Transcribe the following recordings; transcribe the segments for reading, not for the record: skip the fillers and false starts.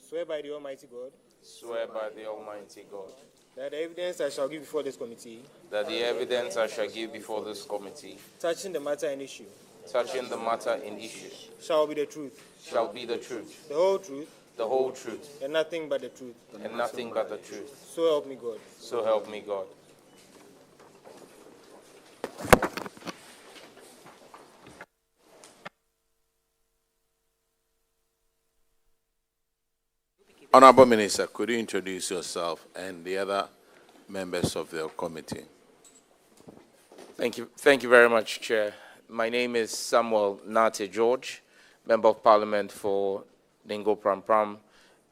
Swear by the Almighty God. Swear by the Almighty God. That the evidence I shall give before this committee. That the evidence I shall give before this committee. Touching the matter in issue. Touching the matter in issue. Shall be the truth. Shall be the truth. The whole truth. The whole truth. And nothing but the truth. And nothing but the truth. So help me God. So help me God. Honorable Minister, could you introduce yourself and the other members of the committee? Thank you very much, Chair. My name is Samuel Nate George, Member of Parliament for Dingo Pram Pram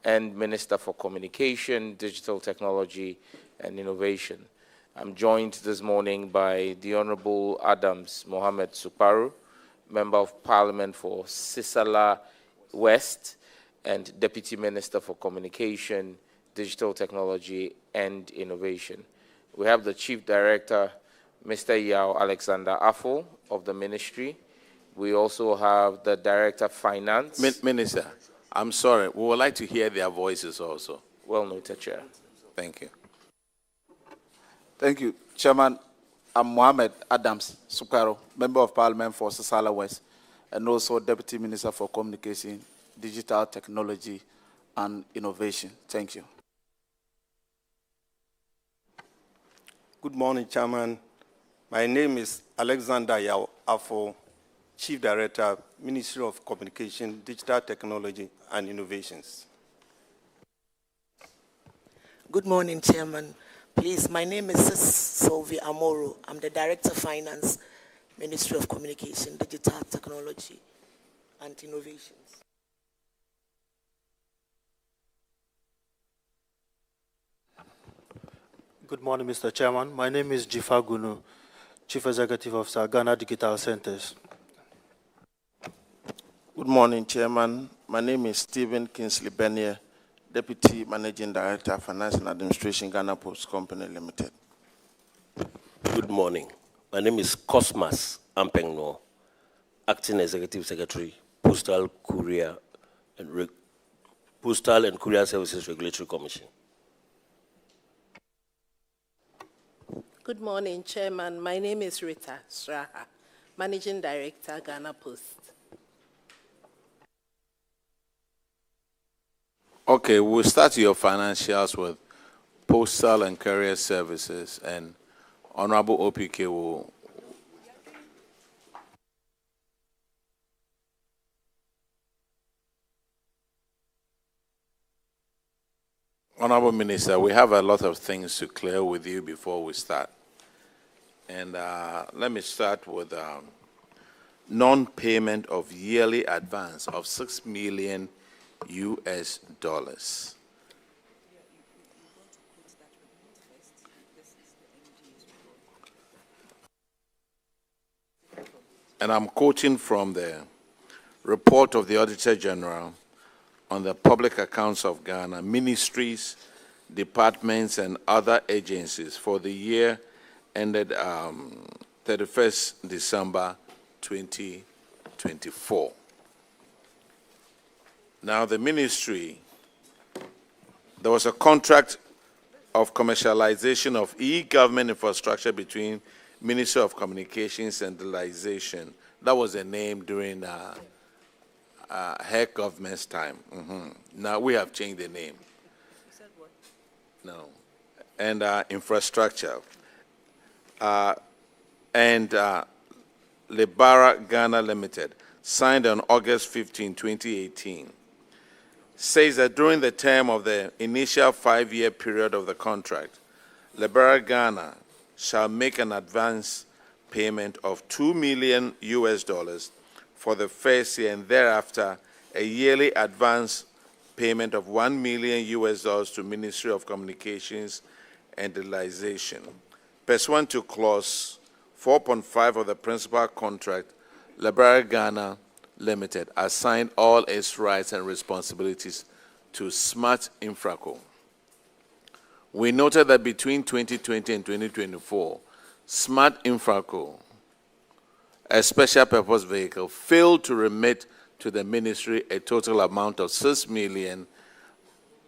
and Minister for Communication, Digital Technology and Innovation. I'm joined this morning by the Honorable Adams Mohammed Suparu, Member of Parliament for Sisala West and Deputy Minister for Communication, Digital Technology and Innovation. We have the Chief Director, Mr. Yao Alexander Affle of the Ministry. We also have the Director of Finance. Minister, I'm sorry, we would like to hear their voices also. Well noted, Chair. Thank you. Thank you, Chairman. I'm Mohammed Adams Sukaro, Member of Parliament for Sisala West, and also Deputy Minister for Communication, Digital Technology and Innovation. Thank you. Good morning, Chairman. My name is Alexander Yao Affle, Chief Director, Ministry of Communication, Digital Technology and Innovations. Good morning, Chairman. Please, my name is Sylvia Amoro. I'm the Director of Finance, Ministry of Communication, Digital Technology and Innovations. Good morning, Mr. Chairman. My name is Jifa Gunu, Chief Executive Officer, Ghana Digital Centers. Good morning, Chairman. My name is Stephen Kingsley Bernier, Deputy Managing Director, Finance and Administration, Ghana Post Company Limited. Good morning. My name is Cosmas Ampengno, Acting Executive Secretary, Postal and Courier Services Regulatory Commission. Good morning, Chairman. My name is Rita Sraha, Managing Director, Ghana Post. Okay, we'll start your financials with Postal and Courier Services, and Honorable OPK will. Honorable Minister, we have a lot of things to clear with you before we start. And let me start with non-payment of yearly advance of $6 million US. And I'm quoting from the report of the Auditor-General on the public accounts of Ghana, ministries, departments, and other agencies for the year ended 31st December 2024. Now, the ministry, there was a contract of commercialization of e-government infrastructure between Ministry of Communications and Digitalization. That was a name during her government's time. Now we have changed the name. You said what? No. And infrastructure. And Libara Ghana Limited, signed on August 15, 2018, says that during the term of the initial 5-year period of the contract, Libara Ghana shall make an advance payment of $2 million US for the first year, and thereafter a yearly advance payment of $1 million US to Ministry of Communications and Digitalization. Pursuant to clause 4.5 of the principal contract, Libara Ghana Limited assigned all its rights and responsibilities to Smart Infraco. We noted that between 2020 and 2024, Smart Infraco, a special purpose vehicle, failed to remit to the ministry a total amount of $6 million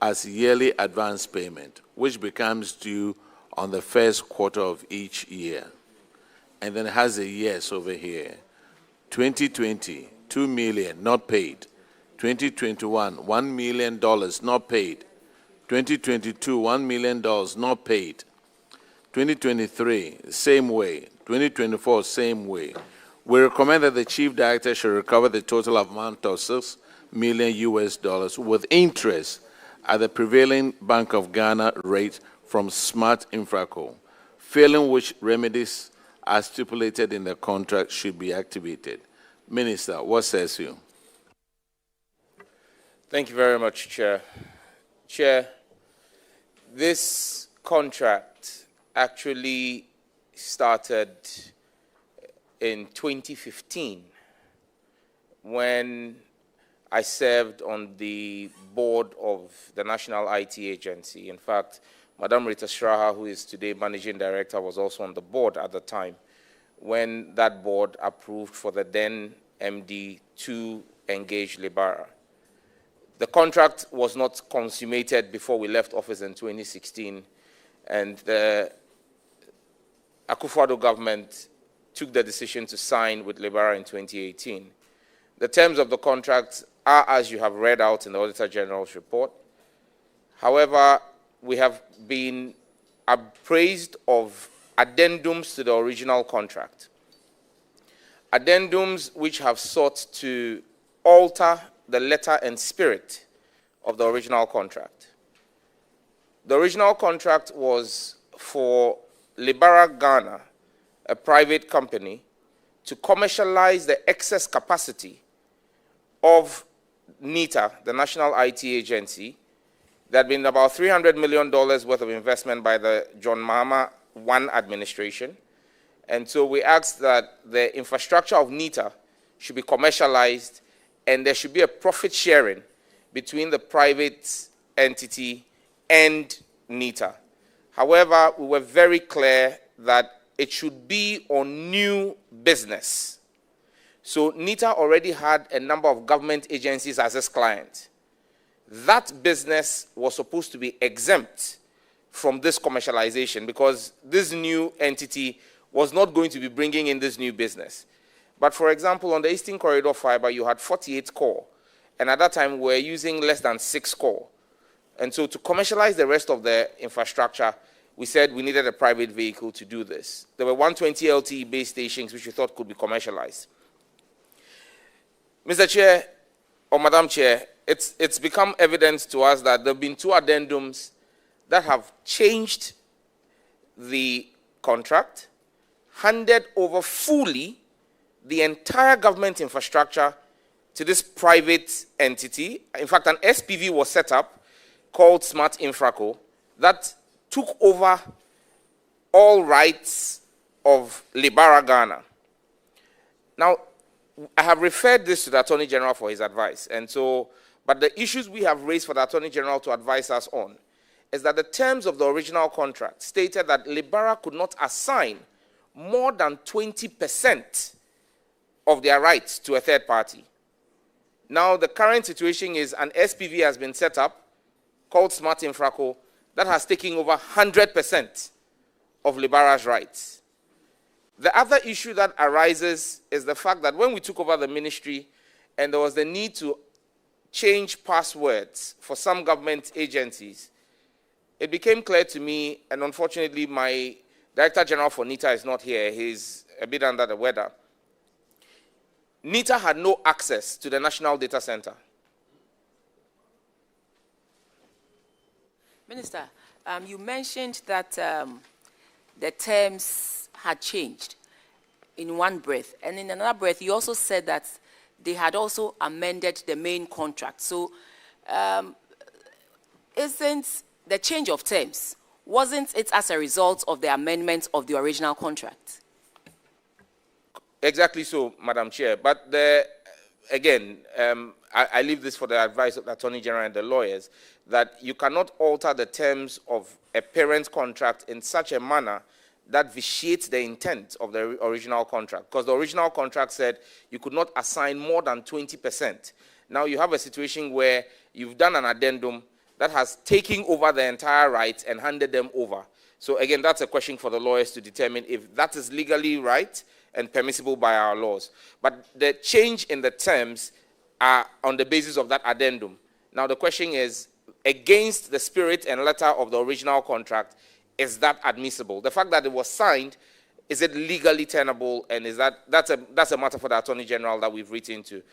as yearly advance payment, which becomes due on the first quarter of each year. And then it has the years over here. 2020, $2 million not paid. 2021, $1 million not paid. 2022, $1 million not paid. 2023, same way. 2024, same way. We recommend that the Chief Director should recover the total amount of $6 million with interest at the prevailing Bank of Ghana rate from Smart Infraco, failing which remedies as stipulated in the contract should be activated. Minister, what says you? Thank you very much, Chair. Chair, this contract actually started in 2015 when I served on the board of the National IT Agency. In fact, Madam Rita Shraha, who is today Managing Director, was also on the board at the time when that board approved for the then MD to engage Libara. The contract was not consummated before we left office in 2016, and the Akufo-Addo government took the decision to sign with Libara in 2018. The terms of the contract are as you have read out in the Auditor-General's report. However, we have been appraised of addendums to the original contract. Addendums which have sought to alter the letter and spirit of the original contract. The original contract was for Libara Ghana, a private company, to commercialize the excess capacity of NITA, the National IT Agency. There had been about $300 million worth of investment by the John Mahama I administration. And so we asked that the infrastructure of NITA should be commercialized and there should be a profit sharing between the private entity and NITA. However, we were very clear that it should be on new business. So NITA already had a number of government agencies as its client. That business was supposed to be exempt from this commercialization because this new entity was not going to be bringing in this new business. But for example, on the Eastern Corridor Fiber, you had 48 core, and at that time, we were using less than 6 core. And so to commercialize the rest of the infrastructure, we said we needed a private vehicle to do this. There were 120 LTE base stations which we thought could be commercialized. Mr. Chair, or Madam Chair, it's become evident to us that there have been 2 addendums that have changed the contract, handed over fully the entire government infrastructure to this private entity. In fact, an SPV was set up called Smart Infraco that took over all rights of Libara Ghana. Now, I have referred this to the Attorney General for his advice, and so, but the issues we have raised for the Attorney General to advise us on is that the terms of the original contract stated that Libara could not assign more than 20% of their rights to a third party. Now, the current situation is an SPV has been set up called Smart Infraco that has taken over 100% of Libara's rights. The other issue that arises is the fact that when we took over the ministry and there was the need to change passwords for some government agencies, it became clear to me, and unfortunately my Director General for NITA is not here, he's a bit under the weather. NITA had no access to the National Data Center. Minister, you mentioned that the terms had changed in one breath, and in another breath, you also said that they had also amended the main contract. So, isn't the change of terms, wasn't it as a result of the amendment of the original contract? Exactly so, Madam Chair. But again, I leave this for the advice of the Attorney General and the lawyers, that you cannot alter the terms of a parent contract in such a manner that vitiates the intent of the original contract. Because the original contract said you could not assign more than 20%. Now you have a situation where you've done an addendum that has taken over the entire rights and handed them over. So again, that's a question for the lawyers to determine if that is legally right and permissible by our laws. But the change in the terms are on the basis of that addendum. Now the question is, against the spirit and letter of the original contract, is that admissible? The fact that it was signed, is it legally tenable, and is that's a matter for the Attorney-General that we've written to.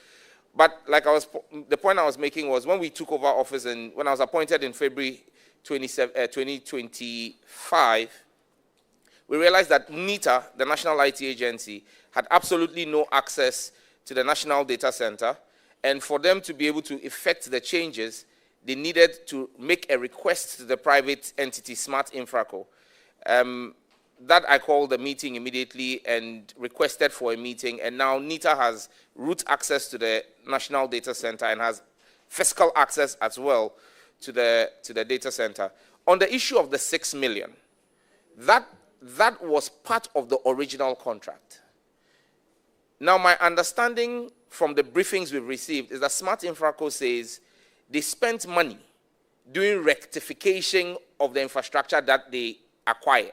But like the point I was making was when we took over office and when I was appointed in February 2025, we realized that NITA, the National IT Agency, had absolutely no access to the National Data Center, and for them to be able to effect the changes, they needed to make a request to the private entity, Smart Infraco. That I called the meeting immediately and requested for a meeting, and now NITA has root access to the National Data Center and has fiscal access as well to the data center. On the issue of the 6 million, that was part of the original contract. Now, my understanding from the briefings we've received is that Smart Infraco says they spent money doing rectification of the infrastructure that they acquired.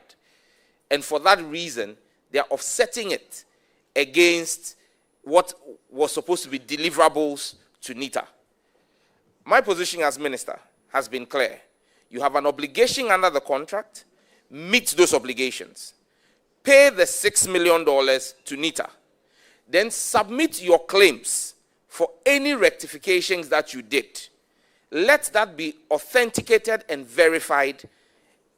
And for that reason, they are offsetting it against what was supposed to be deliverables to NITA. My position as minister has been clear. You have an obligation under the contract, meet those obligations. Pay the $6 million to NITA. Then submit your claims for any rectifications that you did. Let that be authenticated and verified.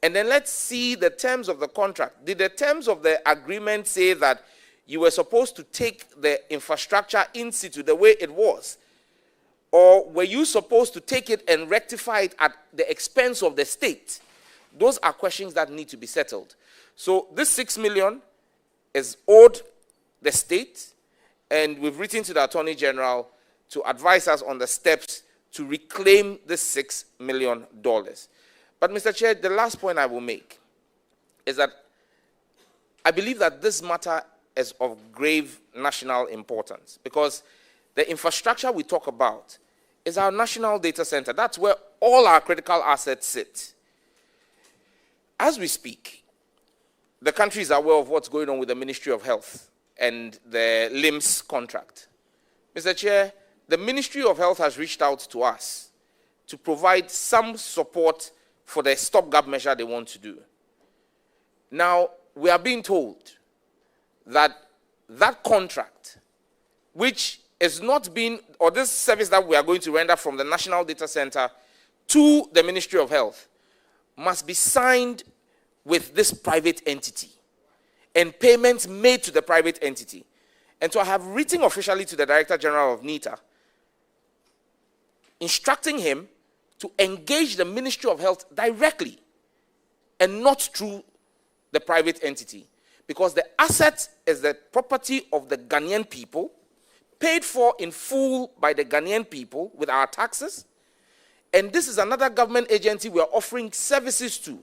And then let's see the terms of the contract. Did the terms of the agreement say that you were supposed to take the infrastructure in situ the way it was? Or were you supposed to take it and rectify it at the expense of the state? Those are questions that need to be settled. So this 6 million is owed the state, and we've written to the Attorney General to advise us on the steps to reclaim the $6 million. But, Mr. Chair, the last point I will make is that I believe that this matter is of grave national importance because the infrastructure we talk about is our national data center. That's where all our critical assets sit. As we speak, the country is aware of what's going on with the Ministry of Health and the LIMS contract. Mr. Chair, the Ministry of Health has reached out to us to provide some support for the stopgap measure they want to do. Now, we are being told that that contract, which is not being, or this service that we are going to render from the National Data Center to the Ministry of Health, must be signed with this private entity and payments made to the private entity. And so I have written officially to the Director-General of NITA, instructing him to engage the Ministry of Health directly and not through the private entity. Because the asset is the property of the Ghanaian people, paid for in full by the Ghanaian people with our taxes. And this is another government agency we are offering services to.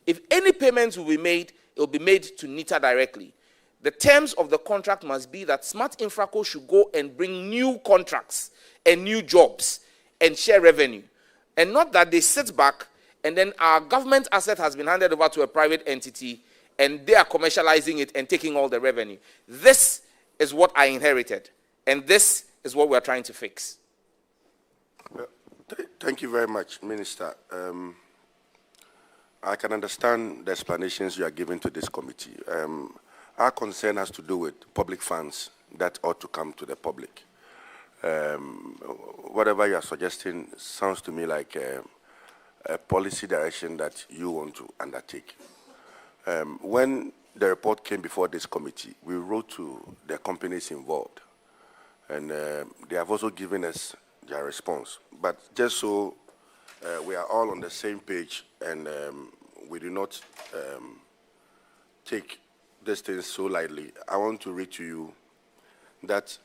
If any payments will be made, it will be made to NITA directly. The terms of the contract must be that Smart Infraco should go and bring new contracts and new jobs and share revenue. And not that they sit back and then our government asset has been handed over to a private entity and they are commercializing it and taking all the revenue. This is what I inherited. And this is what we are trying to fix. Well, thank you very much, Minister. I can understand the explanations you are giving to this committee. Our concern has to do with public funds that ought to come to the public. Whatever you are suggesting sounds to me like a policy direction that you want to undertake. When the report came before this committee, we wrote to the companies involved, and they have also given us their response. But just so we are all on the same page and we do not take these things so lightly, I want to read to you that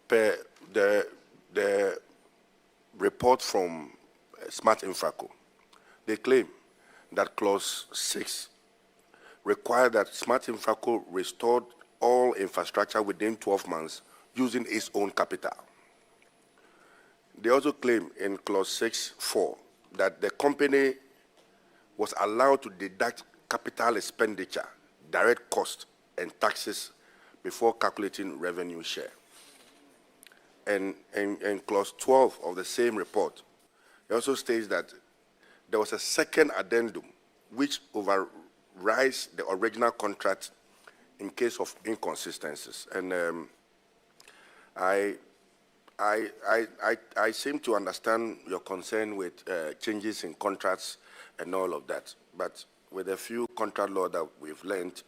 per the report from Smart Infraco, they claim that clause 6 required that Smart Infraco restored all infrastructure within 12 months using its own capital. They also claim in clause 6.4 that the company was allowed to deduct capital expenditure, direct cost, and taxes before calculating revenue share. And in clause 12 of the same report, it also states that there was a second addendum which overrides the original contract in case of inconsistencies. And I seem to understand your concern with changes in contracts and all of that. But with a few contract law that we've learned,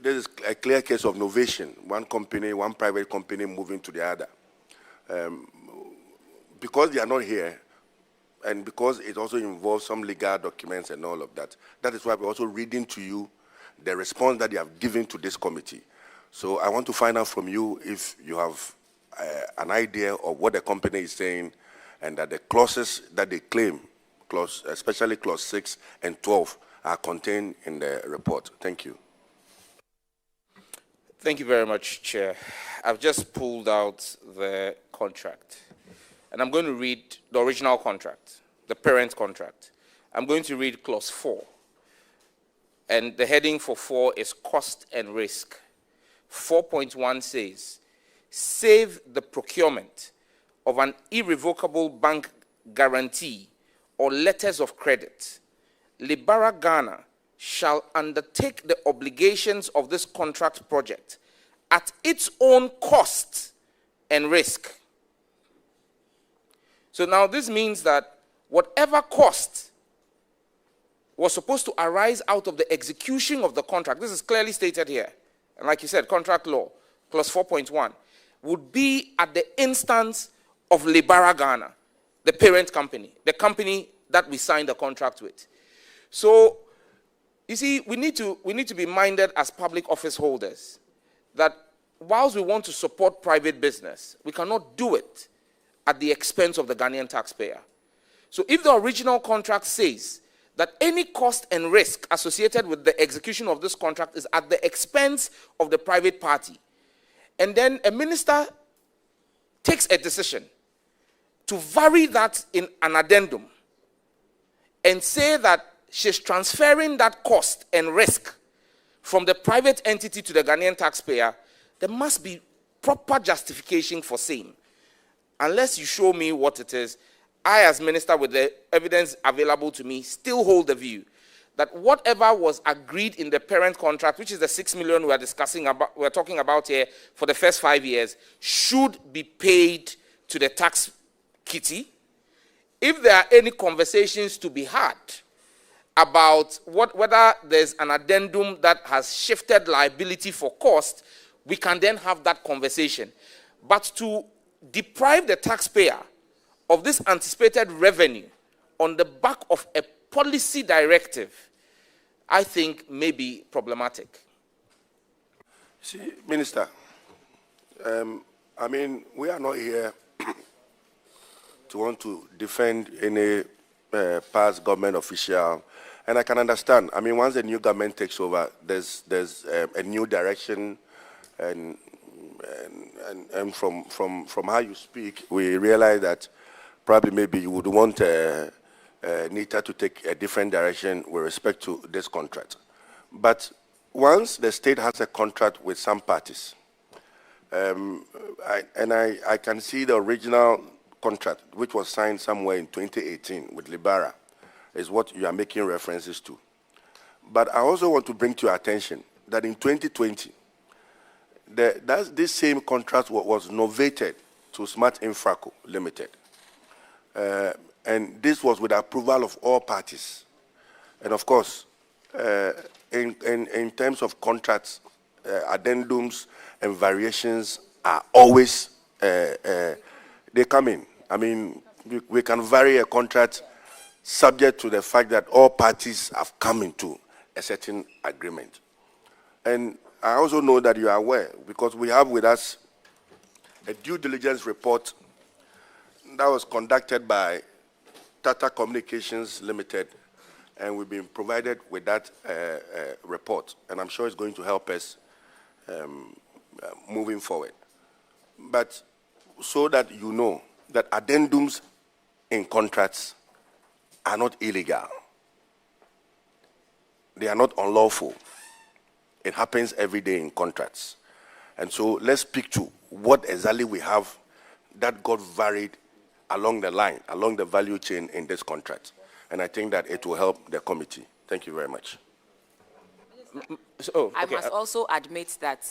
this is a clear case of novation. One company, one private company moving to the other. Because they are not here, and because it also involves some legal documents and all of that, that is why we're also reading to you the response that they have given to this committee. So I want to find out from you if you have an idea of what the company is saying, and that the clauses that they claim, especially clause 6 and 12, are contained in the report. Thank you. Thank you very much, Chair. I've just pulled out the contract, and I'm going to read the original contract, the parent contract. I'm going to read clause 4, and the heading for 4 is cost and risk. 4.1 says, save the procurement of an irrevocable bank guarantee or letters of credit. Libara Ghana shall undertake the obligations of this contract project at its own cost and risk. So now this means that whatever cost was supposed to arise out of the execution of the contract, this is clearly stated here, and like you said, contract law, clause 4.1, would be at the instance of Libara Ghana, the parent company, the company that we signed the contract with. So, you see, we need to be minded as public office holders that whilst we want to support private business, we cannot do it at the expense of the Ghanaian taxpayer. So if the original contract says that any cost and risk associated with the execution of this contract is at the expense of the private party, and then a minister takes a decision to vary that in an addendum and say that she's transferring that cost and risk from the private entity to the Ghanaian taxpayer, there must be proper justification for same. Unless you show me what it is, I, as minister, with the evidence available to me, still hold the view that whatever was agreed in the parent contract, which is the 6 million we're talking about here for the first 5 years, should be paid to the tax kitty. If there are any conversations to be had about whether there's an addendum that has shifted liability for cost, we can then have that conversation. But to deprive the taxpayer of this anticipated revenue on the back of a policy directive, I think may be problematic. See, Minister, we are not here to want to defend any past government official, and I can understand. Once the new government takes over, there's a new direction, and from how you speak, we realize that probably maybe you would want NITA to take a different direction with respect to this contract. But once the state has a contract with some parties, I can see the original contract, which was signed somewhere in 2018 with Libara, is what you are making references to. But I also want to bring to your attention that in 2020, this same contract was novated to Smart Infraco Limited. And this was with approval of all parties. And of course, in terms of contracts, addendums and variations are always, they come in. We can vary a contract subject to the fact that all parties have come into a certain agreement. And I also know that you are aware, because we have with us a due diligence report that was conducted by Tata Communications Limited, and we've been provided with that report, and I'm sure it's going to help us moving forward. But so that you know that addendums in contracts are not illegal. They are not unlawful. It happens every day in contracts. And so let's speak to what exactly we have that got varied along the line, along the value chain in this contract. And I think that it will help the committee. Thank you very much. I must also admit that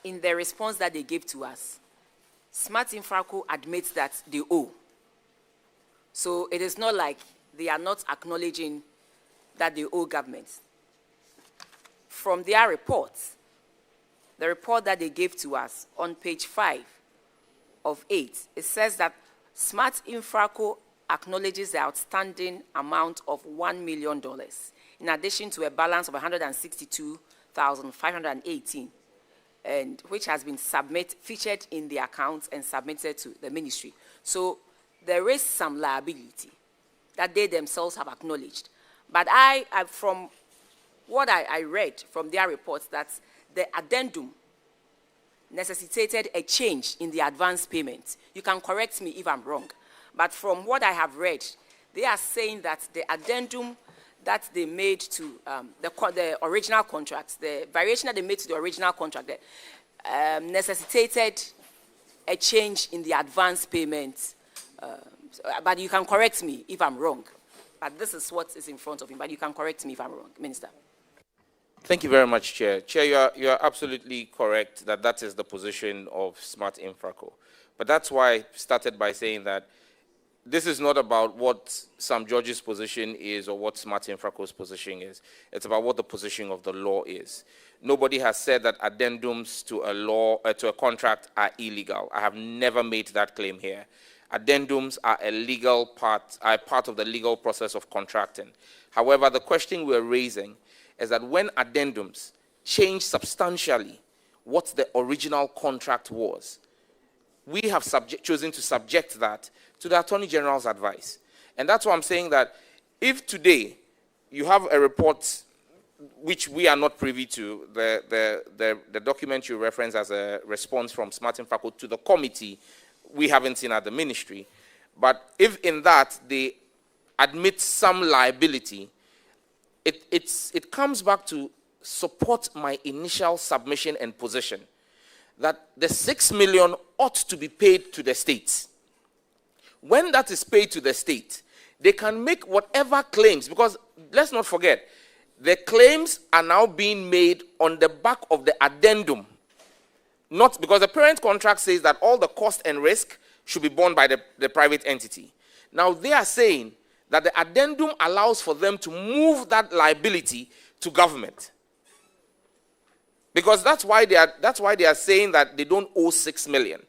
in the response that they gave to us, Smart Infraco admits that they owe. So it is not like they are not acknowledging that they owe government. From their reports, the report that they gave to us on page 5 of 8, it says that Smart Infraco acknowledges the outstanding amount of $1 million, in addition to a balance of $162,518, and which has been featured in the accounts and submitted to the ministry. So there is some liability that they themselves have acknowledged. But from what I read from their reports, that the addendum necessitated a change in the advance payment. You can correct me if I'm wrong. But from what I have read, they are saying that the addendum that they made to the original contract, the variation that they made to the original contract, necessitated a change in the advance payment. But you can correct me if I'm wrong. But this is what is in front of him. But you can correct me if I'm wrong, Minister. Thank you very much, Chair. Chair, you are absolutely correct that that is the position of Smart Infraco. But that's why I started by saying that this is not about what Sam George's position is or what Smart Infraco's position is. It's about what the position of the law is. Nobody has said that addendums to a law, to a contract are illegal. I have never made that claim here. Addendums are a legal part, are part of the legal process of contracting. However, the question we're raising is that when addendums change substantially what the original contract was, we have chosen to subject that to the Attorney General's advice. And that's why I'm saying that if today you have a report which we are not privy to, the document you reference as a response from Smart Infraco to the committee, we haven't seen at the ministry. But if in that they admit some liability, it comes back to support my initial submission and position that the 6 million ought to be paid to the states. When that is paid to the state, they can make whatever claims, because let's not forget, the claims are now being made on the back of the addendum. Not because the parent contract says that all the cost and risk should be borne by the private entity. Now they are saying that the addendum allows for them to move that liability to government. Because that's why they are saying that they don't owe 6 million.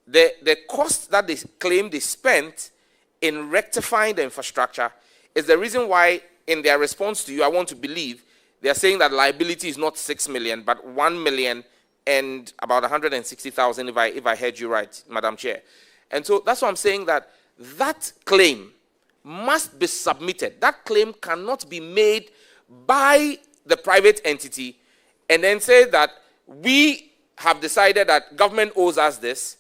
The cost that they claim they spent in rectifying the infrastructure is the reason why, in their response to you, I want to believe, they are saying that liability is not 6 million, but 1 million and about 160,000, if I heard you right, Madam Chair. And so that's why I'm saying that that claim must be submitted. That claim cannot be made by the private entity and then say that we have decided that government owes us this,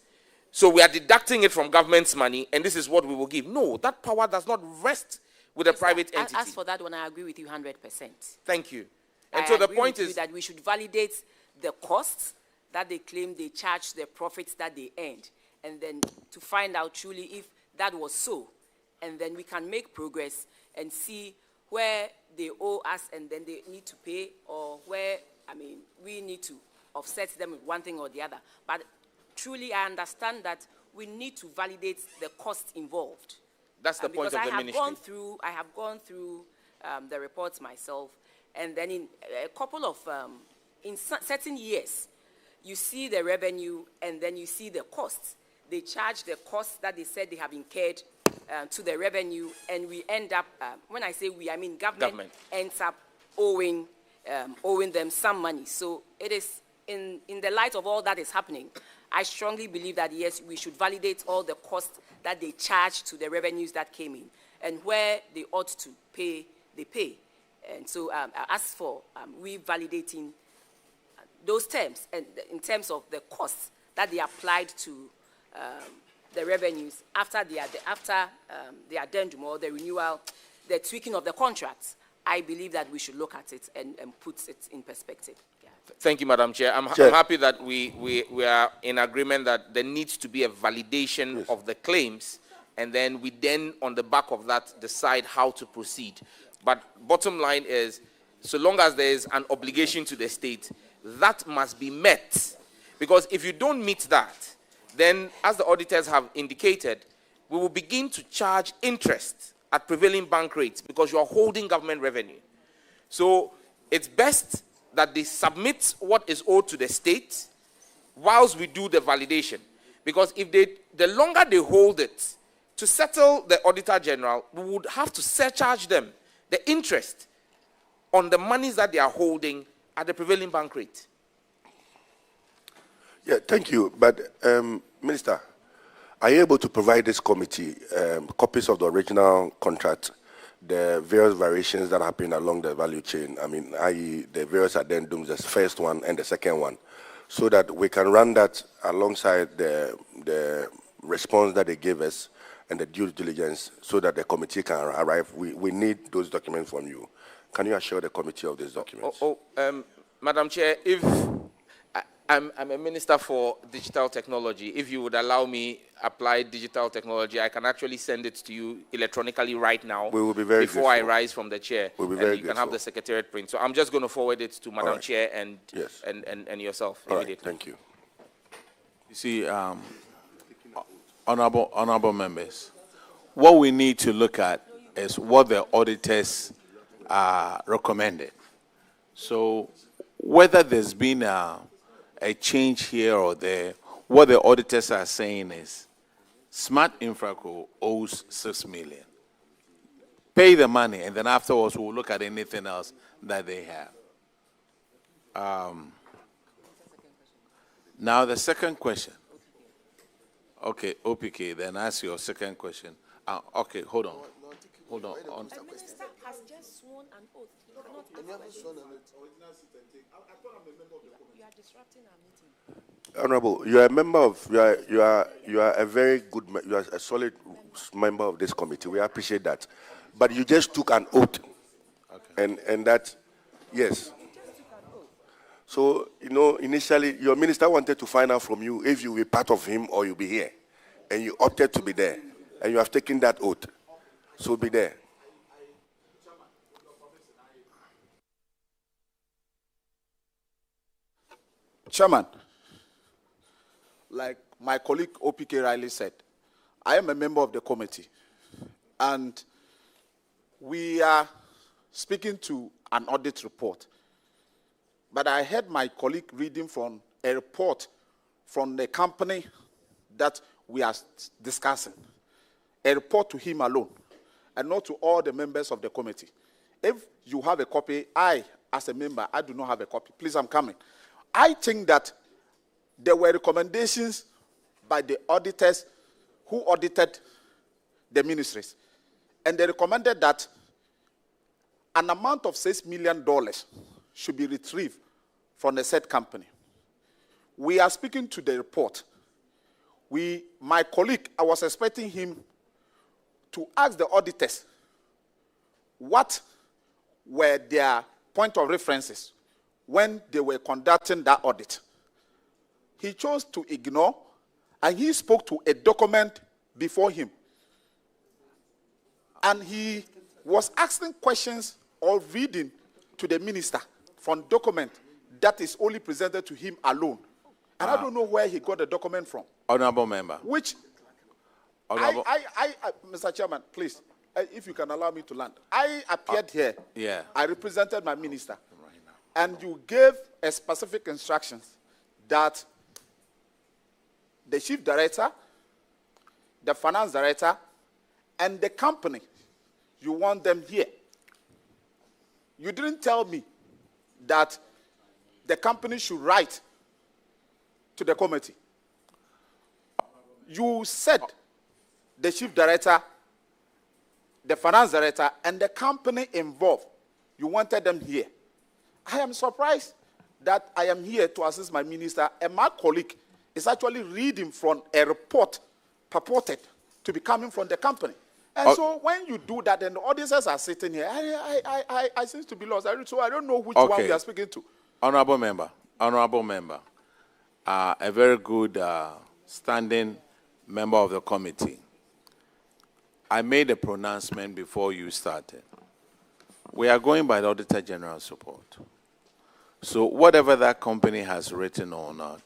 so we are deducting it from government's money, and this is what we will give. No, that power does not rest with a private entity. As for that one, I agree with you 100%. Thank you. And so the point is that we should validate the costs that they claim they charge, the profits that they earned, and then to find out truly if that was so. And then we can make progress and see where they owe us and then they need to pay, or where, we need to offset them with one thing or the other. But truly, I understand that we need to validate the costs involved. That's the point of the ministry. I have gone through the reports myself, and then in a couple of, in certain years, you see the revenue and then you see the costs. They charge the costs that they said they have incurred to the revenue, and we end up, when I say we, I mean government. Ends up owing them some money. So it is, in the light of all that is happening, I strongly believe that, yes, we should validate all the costs that they charge to the revenues that came in, and where they ought to pay, they pay. And so as for we validating those terms, and in terms of the costs that they applied to the revenues after the addendum or the renewal, the tweaking of the contracts, I believe that we should look at it and put it in perspective. Yeah. Thank you, Madam Chair. I'm happy that we are in agreement that there needs to be a validation of the claims, and then we on the back of that, decide how to proceed. But bottom line is, so long as there is an obligation to the state, that must be met. Because if you don't meet that, then, as the auditors have indicated, we will begin to charge interest at prevailing bank rates because you are holding government revenue. So it's best that they submit what is owed to the state whilst we do the validation. Because if the longer they hold it, to settle the Auditor-General, we would have to surcharge them the interest on the monies that they are holding at the prevailing bank rate. Yeah, thank you. But, Minister, are you able to provide this committee copies of the original contract, the various variations that happen along the value chain, I mean, i.e. the various addendums, the first one and the second one, so that we can run that alongside the response that they gave us and the due diligence so that the committee can arrive? We need those documents from you. Can you assure the committee of these documents? Madam Chair, if I'm a minister for digital technology, if you would allow me apply digital technology, I can actually send it to you electronically right now. We will be very before I rise from the chair. We'll be and very you can have the secretariat print. So I'm just going to forward it to Madam Chair and yourself immediately. Right, thank you. You see, honorable members, what we need to look at is what the auditors recommended. So whether there's been a change here or there, what the auditors are saying is Smart Infraco owes 6 million. Pay the money, and then afterwards we'll look at anything else that they have. Now the second question. Okay, OPK, then ask your second question. Okay, hold on. Hold on. The minister has just sworn an oath. He cannot ask questions. You are disrupting our meeting. Honorable, you are a member of, you are a very good, you are a solid member of this committee. We appreciate that. But you just took an oath. Okay. And that, yes. So, you know, initially, your minister wanted to find out from you if you were part of him or you'll be here. And you opted to be there. And you have taken that oath. So be there. Chairman, like my colleague OPK Riley said, I am a member of the committee, and we are speaking to an audit report. But I heard my colleague reading from a report from the company that we are discussing, a report to him alone, and not to all the members of the committee. If you have a copy, I, as a member, I do not have a copy. Please, I'm coming. I think that there were recommendations by the auditors who audited the ministries, and they recommended that an amount of $6 million should be retrieved from the said company. We are speaking to the report. My colleague, I was expecting him to ask the auditors what were their point of references when they were conducting that audit. He chose to ignore, and he spoke to a document before him. And he was asking questions or reading to the minister from document that is only presented to him alone. And I don't know where he got the document from. Honorable member. Which, Mr. Chairman, please, if you can allow me to land. I appeared here. Yeah. I represented my minister. And you gave a specific instructions that the chief director, the finance director, and the company, you want them here. You didn't tell me that the company should write to the committee. You said the chief director, the finance director, and the company involved, you wanted them here. I am surprised that I am here to assist my minister, and my colleague is actually reading from a report purported to be coming from the company. And so when you do that, then the auditors are sitting here. I seem to be lost. So I don't know which one we are speaking to. Honorable member, a very good standing member of the committee. I made a pronouncement before you started. We are going by the Auditor-General's report. So whatever that company has written or not,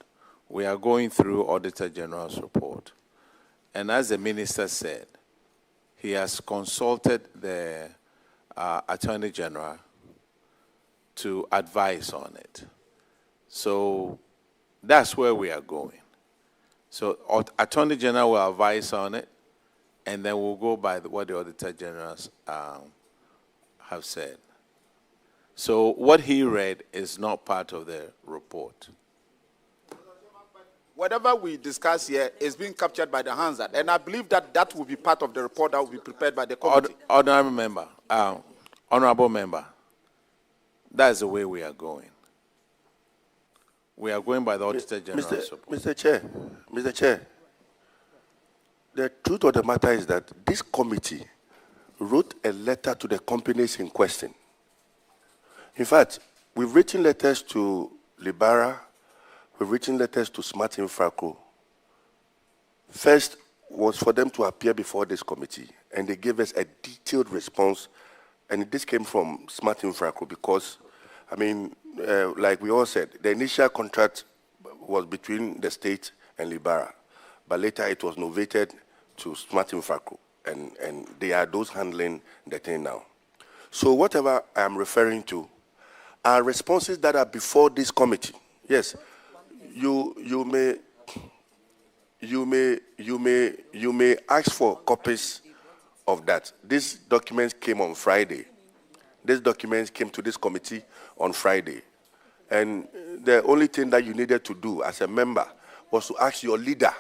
we are going through Auditor-General's report. And as the minister said, he has consulted the Attorney General to advise on it. So that's where we are going. So Attorney General will advise on it, and then we'll go by what the Auditor Generals have said. So what he read is not part of the report. Whatever we discuss here is being captured by the Hansard, and I believe that that will be part of the report that will be prepared by the committee. Honorable member, that's the way we are going. We are going by the Auditor General's report. Mr. Chair, the truth of the matter is that this committee wrote a letter to the companies in question. In fact, we've written letters to Libara, we've written letters to Smart Infraco. First was for them to appear before this committee, and they gave us a detailed response, and this came from Smart Infraco because, I mean, like we all said, the initial contract was between the state and Libara, but later it was novated to Smart Infraco, and they are those handling the thing now. So whatever I am referring to are responses that are before this committee. Yes, you may ask for copies of that. These documents came on Friday. These documents came to this committee on Friday. And the only thing that you needed to do as a member was to ask your leader,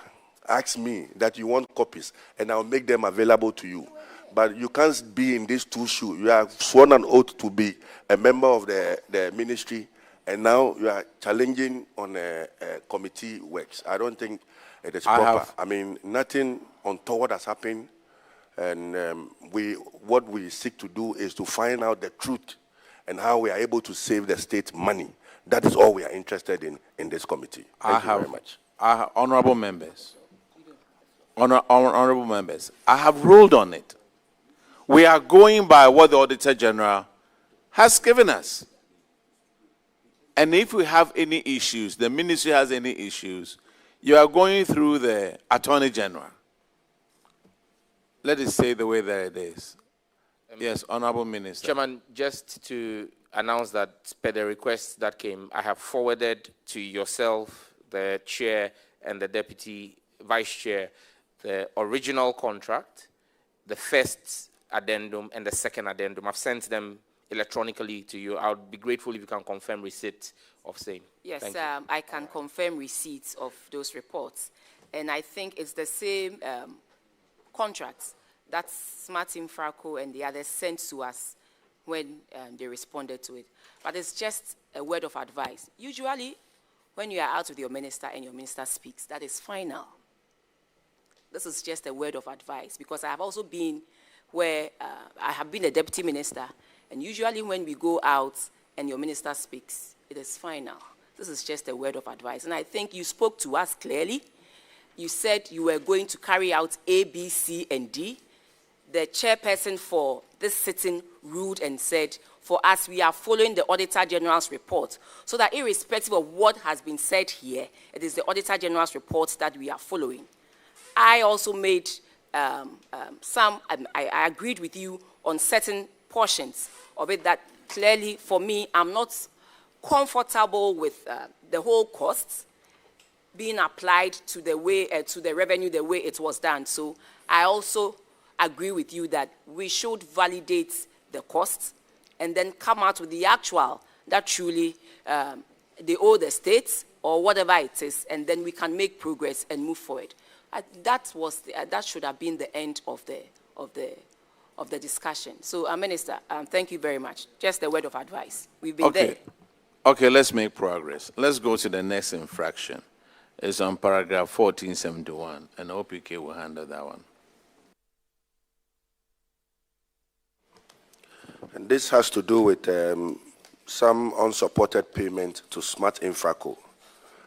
ask me that you want copies, and I'll make them available to you. But you can't be in these two shoes. You have sworn an oath to be a member of the ministry, and now you are challenging on a committee works. I don't think it is proper. I mean, nothing untoward has happened, and what we seek to do is to find out the truth and how we are able to save the state money. That is all we are interested in this committee. Thank you very much. Honorable members, honorable members, I have ruled on it. We are going by what the Auditor General has given us. And if we have any issues, the ministry has any issues, you are going through the Attorney General. Let it stay the way that it is. Yes, Honorable Minister. Chairman, just to announce that per the request that came, I have forwarded to yourself, the chair, and the deputy vice chair, the original contract, the first addendum, and the second addendum. I've sent them electronically to you. I would be grateful if you can confirm receipt of same. Yes, I can confirm receipts of those reports. And I think it's the same contracts that Smart Infraco and the others sent to us when they responded to it. But it's just a word of advice. Usually, when you are out with your minister and your minister speaks, that is final. This is just a word of advice, because I have also been where I have been a deputy minister, and usually when we go out and your minister speaks, it is final. This is just a word of advice. And I think you spoke to us clearly. You said you were going to carry out A, B, C, and D. The chairperson for this sitting ruled and said, for us, we are following the Auditor General's report, so that irrespective of what has been said here, it is the Auditor General's report that we are following. I also made I agreed with you on certain portions of it that clearly, for me, I'm not comfortable with the whole costs being applied to the way, to the revenue the way it was done. So I also agree with you that we should validate the costs and then come out with the actual that truly they owe the states or whatever it is, and then we can make progress and move forward. That should have been the end of the discussion. So, Minister, thank you very much. Just a word of advice. We've been there. Okay, let's make progress. Let's go to the next infraction. It's on paragraph 1471, and OPK will handle that one. And this has to do with some unsupported payment to Smart Infraco,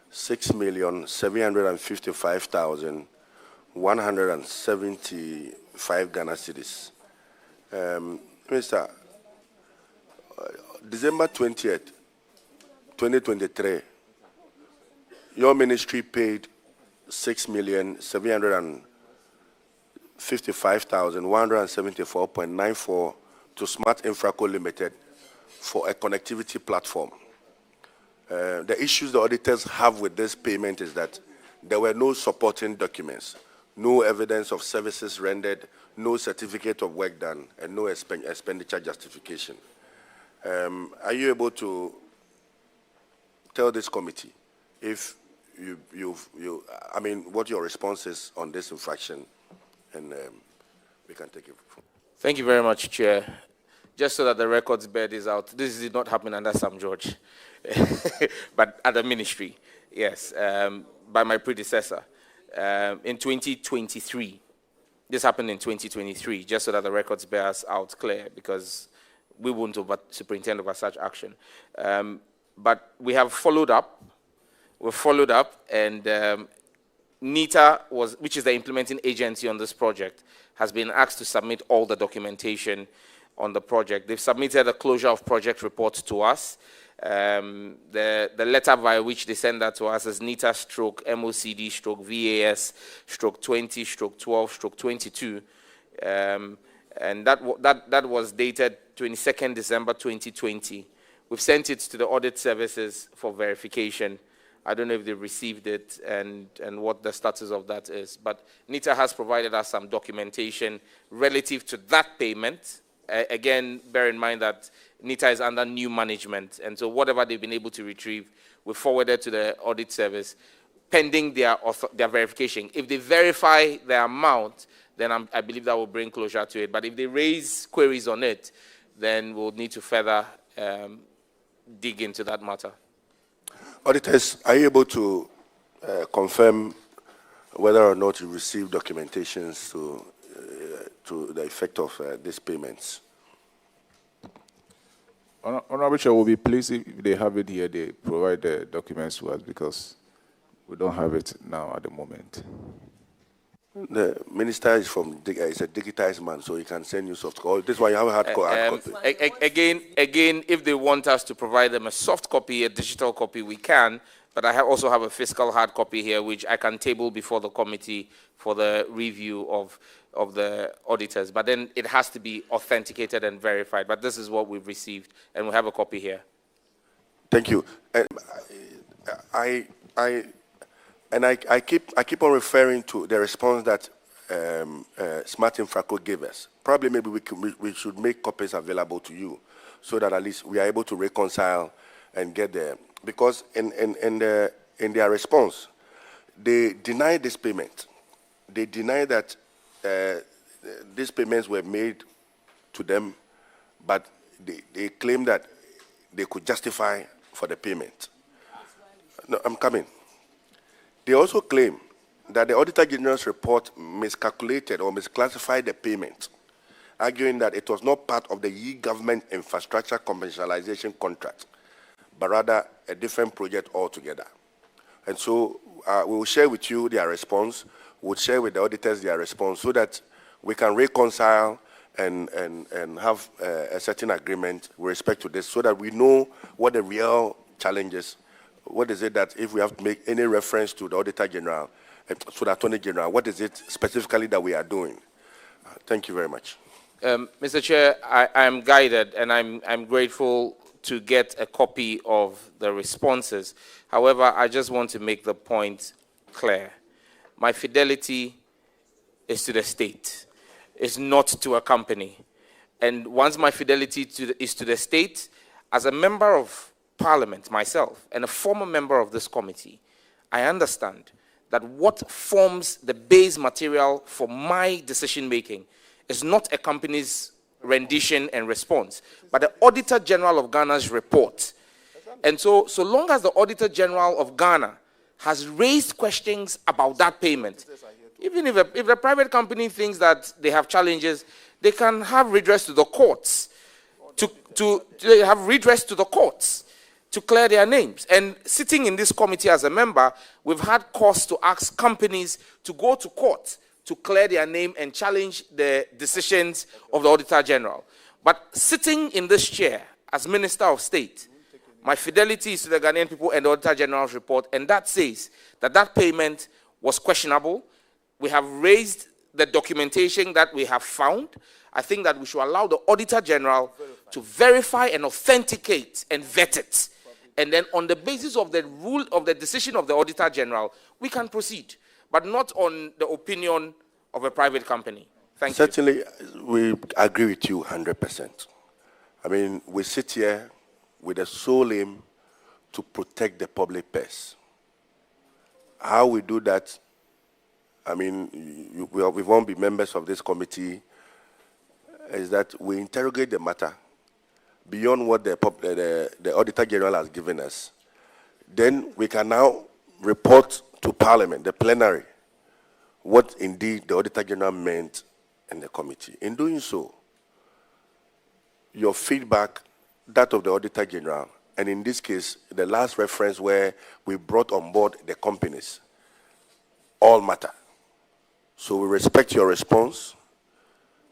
6,755,175 Ghana cedis. Mr. December 20th, 2023, your ministry paid 6,755,174.94 to Smart Infraco Limited for a connectivity platform. The issues the auditors have with this payment is that there were no supporting documents, no evidence of services rendered, no certificate of work done, and no expenditure justification. Are you able to tell this committee if I mean, what your response is on this infraction, and we can take it from. Thank you very much, Chair. Just so that the records bear this out, this did not happen under Sam George, but at the ministry, yes, by my predecessor. In 2023, this happened in 2023, just so that the records bear us out clear, because we won't superintend over such action. But we have followed up. We've followed up, and NITA, which is the implementing agency on this project, has been asked to submit all the documentation on the project. They've submitted a closure of project report to us. The letter by which they send that to us is NITA stroke MOCD stroke VAS stroke 20 stroke 12 stroke 22. And that was dated 22nd December 2020. We've sent it to the audit services for verification. I don't know if they received it and what the status of that is. But NITA has provided us some documentation relative to that payment. Again, bear in mind that NITA is under new management. And so whatever they've been able to retrieve, we forwarded to the audit service pending their verification. If they verify the amount, then I believe that will bring closure to it. But if they raise queries on it, then we'll need to further dig into that matter. Auditors, are you able to confirm whether or not you received documentations to the effect of these payments? Honorable Chair, will be pleased if they have it here, they provide the documents to us, because we don't have it now at the moment. The minister is is a digitized man, so he can send you soft copy. This one you have a hard copy. Again, if they want us to provide them a soft copy, a digital copy, we can. But I also have a physical hard copy here, which I can table before the committee for the review of the auditors. But then it has to be authenticated and verified. But this is what we've received, and we have a copy here. Thank you. I keep on referring to the response that Smart Infraco gave us. Probably maybe we should make copies available to you, so that at least we are able to reconcile and get there. Because in their response, they deny this payment. They deny that these payments were made to them, but they claim that they could justify for the payment. No, I'm coming. They also claim that the Auditor-General's report miscalculated or misclassified the payment, arguing that it was not part of the e-government infrastructure commercialization contract, but rather a different project altogether. And so we will share with you their response. We'll share with the auditors their response, so that we can reconcile and have a certain agreement with respect to this, so that we know what the real challenge is. What is it that if we have to make any reference to the Auditor-General, to the Attorney General, what is it specifically that we are doing? Thank you very much. Mr. Chair, I am guided, and I'm grateful to get a copy of the responses. However, I just want to make the point clear. My fidelity is to the state. It's not to a company. And once my fidelity is to the state, as a member of Parliament myself and a former member of this committee, I understand that what forms the base material for my decision making is not a company's rendition and response, but the Auditor-General of Ghana's report. And so long as the Auditor-General of Ghana has raised questions about that payment. Even if a private company thinks that they have challenges, they can have redress to the courts, to have redress to the courts to clear their names. And sitting in this committee as a member, we've had cause to ask companies to go to court to clear their name and challenge the decisions of the Auditor-General. But sitting in this chair as Minister of State, my fidelity is to the Ghanaian people and the Auditor-General's report, and that says that that payment was questionable. We have raised the documentation that we have found. I think that we should allow the Auditor-General to verify and authenticate and vet it. And then on the basis of the rule of the decision of the Auditor-General, we can proceed, but not on the opinion of a private company. Thank you. Certainly, we agree with you 100%. I mean, we sit here with the sole aim to protect the public purse. How we do that, I mean, we won't be members of this committee, is that we interrogate the matter beyond what the Auditor-General has given us. Then we can now report to Parliament, the plenary, what indeed the Auditor-General meant in the committee. In doing so, your feedback, that of the Auditor-General, and in this case, the last reference where we brought on board the companies, all matter. So we respect your response.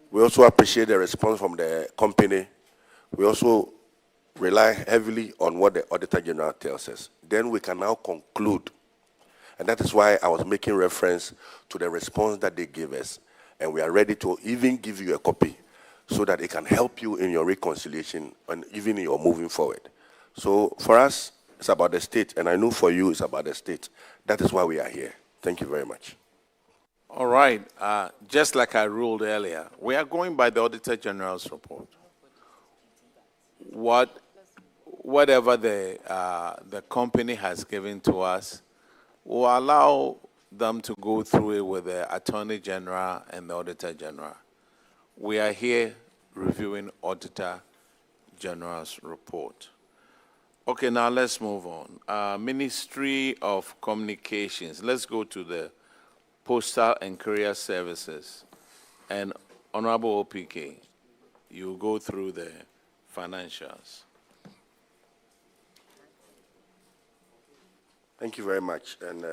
We also appreciate the response from the company. We also rely heavily on what the Auditor-General tells us. Then we can now conclude. And that is why I was making reference to the response that they gave us. And we are ready to even give you a copy so that it can help you in your reconciliation and even in your moving forward. So for us, it's about the state. And I know for you, it's about the state. That is why we are here. Thank you very much. All right. Just like I ruled earlier, we are going by the Auditor-General's report. Whatever the company has given to us, we'll allow them to go through it with the Attorney General and the Auditor General. We are here reviewing Auditor General's report. Okay, now let's move on. Ministry of Communications. Let's go to the Postal and Courier Services. And Honorable OPK, you go through the financials. Thank you very much. And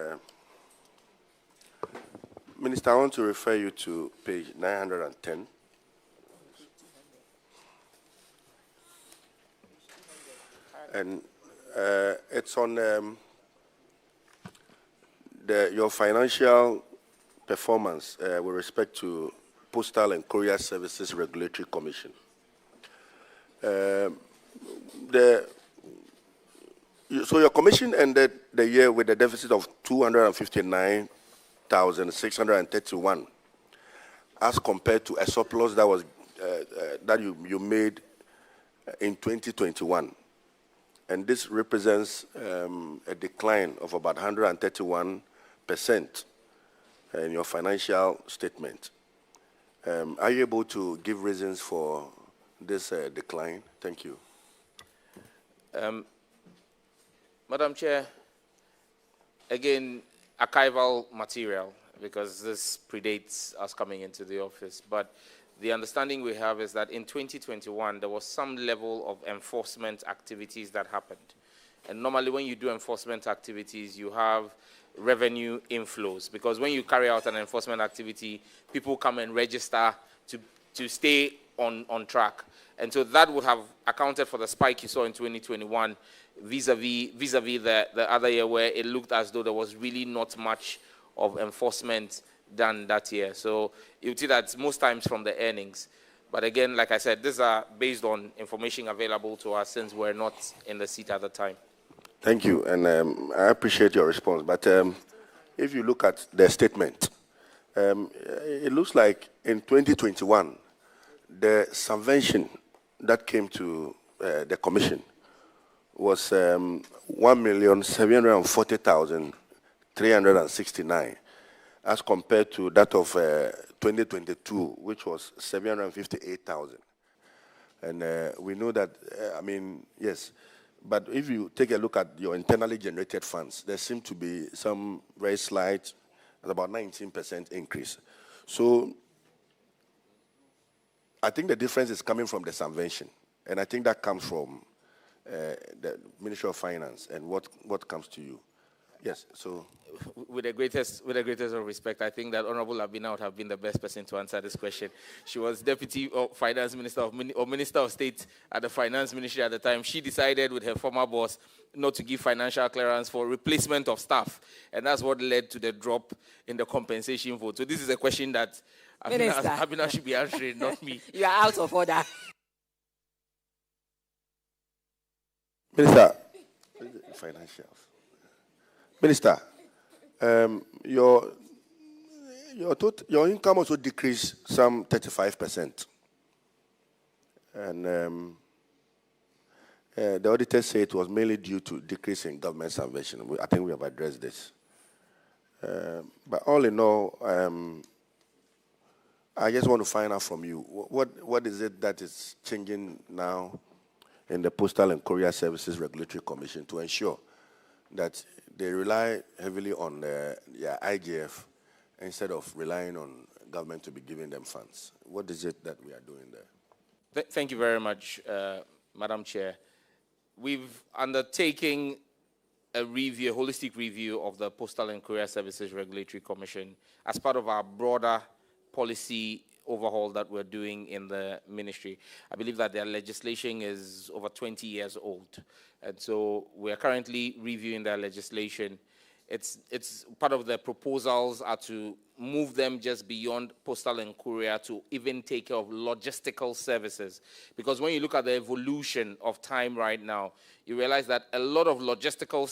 Minister, I want to refer you to page 910. And it's on your financial performance with respect to Postal and Courier Services Regulatory Commission. So your commission ended the year with a deficit of 259,631, as compared to a surplus that was that you made in 2021, and this represents a decline of about 131% in your financial statement. Are you able to give reasons for this decline? Thank you. Madam Chair, again, archival material, because this predates us coming into the office, but the understanding we have is that in 2021, there was some level of enforcement activities that happened. And normally when you do enforcement activities, you have revenue inflows, because when you carry out an enforcement activity, people come and register to stay on track. And so that would have accounted for the spike you saw in 2021 vis-a-vis the other year, where it looked as though there was really not much of enforcement done that year. So you see that most times from the earnings. But again, like I said, these are based on information available to us since we're not in the seat at the time. Thank you, and I appreciate your response. But if you look at the statement, it looks like in 2021, the subvention that came to the commission was 1,740,369, as compared to that of 2022, which was 758,000. And we know that, I mean, yes, But if you take a look at your internally generated funds, there seem to be some very slight, about 19% increase. So I think the difference is coming from the subvention. And I think that comes from the Ministry of Finance and what comes to you. Yes, so. With the greatest of respect, I think that Honorable Abina would have been the best person to answer this question. She was Deputy Finance Minister or Minister of State at the Finance Ministry at the time. She decided with her former boss not to give financial clearance for replacement of staff. And that's what led to the drop in the compensation vote. So this is a question that Abina should be answering, not me. You are out of order. Minister, financials. Minister, your income also decreased some 35%. And the auditors say it was mainly due to decrease in government subvention. I think we have addressed this. But all in all, I just want to find out from you, what is it that is changing now in the Postal and Courier Services Regulatory Commission to ensure that they rely heavily on their IGF instead of relying on government to be giving them funds? What is it that we are doing there? Thank you very much, Madam Chair. We've undertaken a review, a holistic review of the Postal and Courier Services Regulatory Commission as part of our broader policy overhaul that we're doing in the ministry. I believe that their legislation is over 20 years old. And so we are currently reviewing their legislation. It's part of the proposals are to move them just beyond postal and courier to even take care of logistical services. Because when you look at the evolution of time right now, you realize that a lot of logistical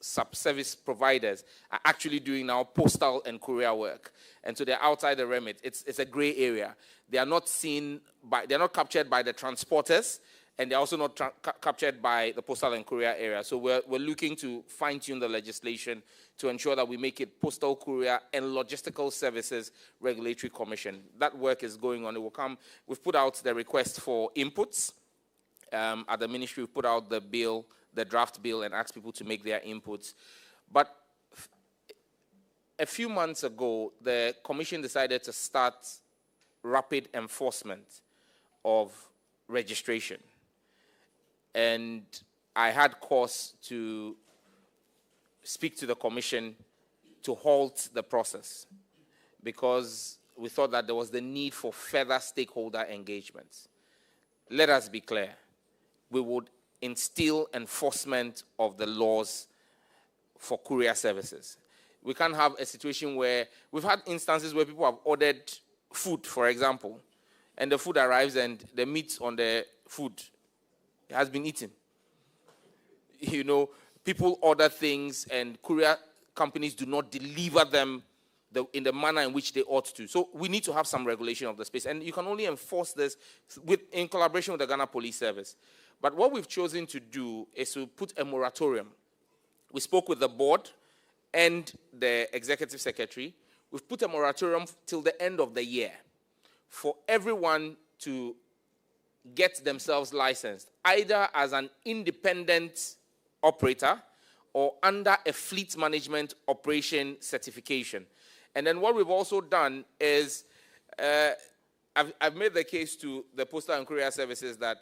sub-service providers are actually doing now postal and courier work. And so they're outside the remit. It's a gray area. They are not they're not captured by the transporters, and they're also not captured by the postal and courier area. So we're looking to fine-tune the legislation to ensure that we make it Postal, Courier, and Logistical Services Regulatory Commission. That work is going on. It will come. We've put out the request for inputs. At the ministry, we've put out the bill, the draft bill, and asked people to make their inputs. But a few months ago, the commission decided to start rapid enforcement of registration. And I had cause to speak to the commission to halt the process because we thought that there was the need for further stakeholder engagements. Let us be clear. We would instill enforcement of the laws for courier services. We can't have a situation where we've had instances where people have ordered food, for example, and the food arrives and the meat on the food has been eaten. You know, people order things and courier companies do not deliver them in the manner in which they ought to. So we need to have some regulation of the space. And you can only enforce this in collaboration with the Ghana Police Service. But what we've chosen to do is to put a moratorium. We spoke with the board and the executive secretary. We've put a moratorium till the end of the year for everyone to get themselves licensed, either as an independent operator or under a fleet management operation certification. And then what we've also done is, I've made the case to the Postal and Courier Services that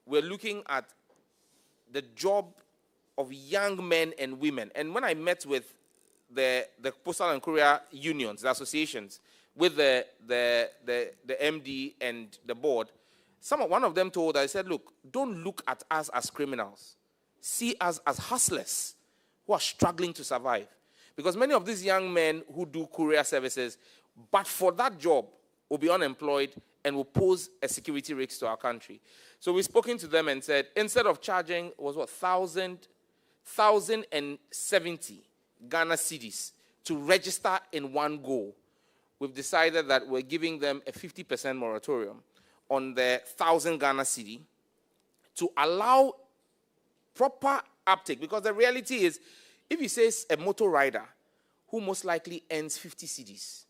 we're looking at the job of young men and women. And when I met with the Postal and Courier unions, the associations, with the MD and the board, one of them told us, I said, look, don't look at us as criminals. See us as hustlers who are struggling to survive. Because many of these young men who do courier services, but for that job, will be unemployed and will pose a security risk to our country. So we've spoken to them and said, instead of charging, 1,070 Ghana cedis to register in one go, we've decided that we're giving them a 50% moratorium on the 1,000 Ghana cedi to allow proper uptake. Because the reality is, if he says a motor rider who most likely earns 50 cedis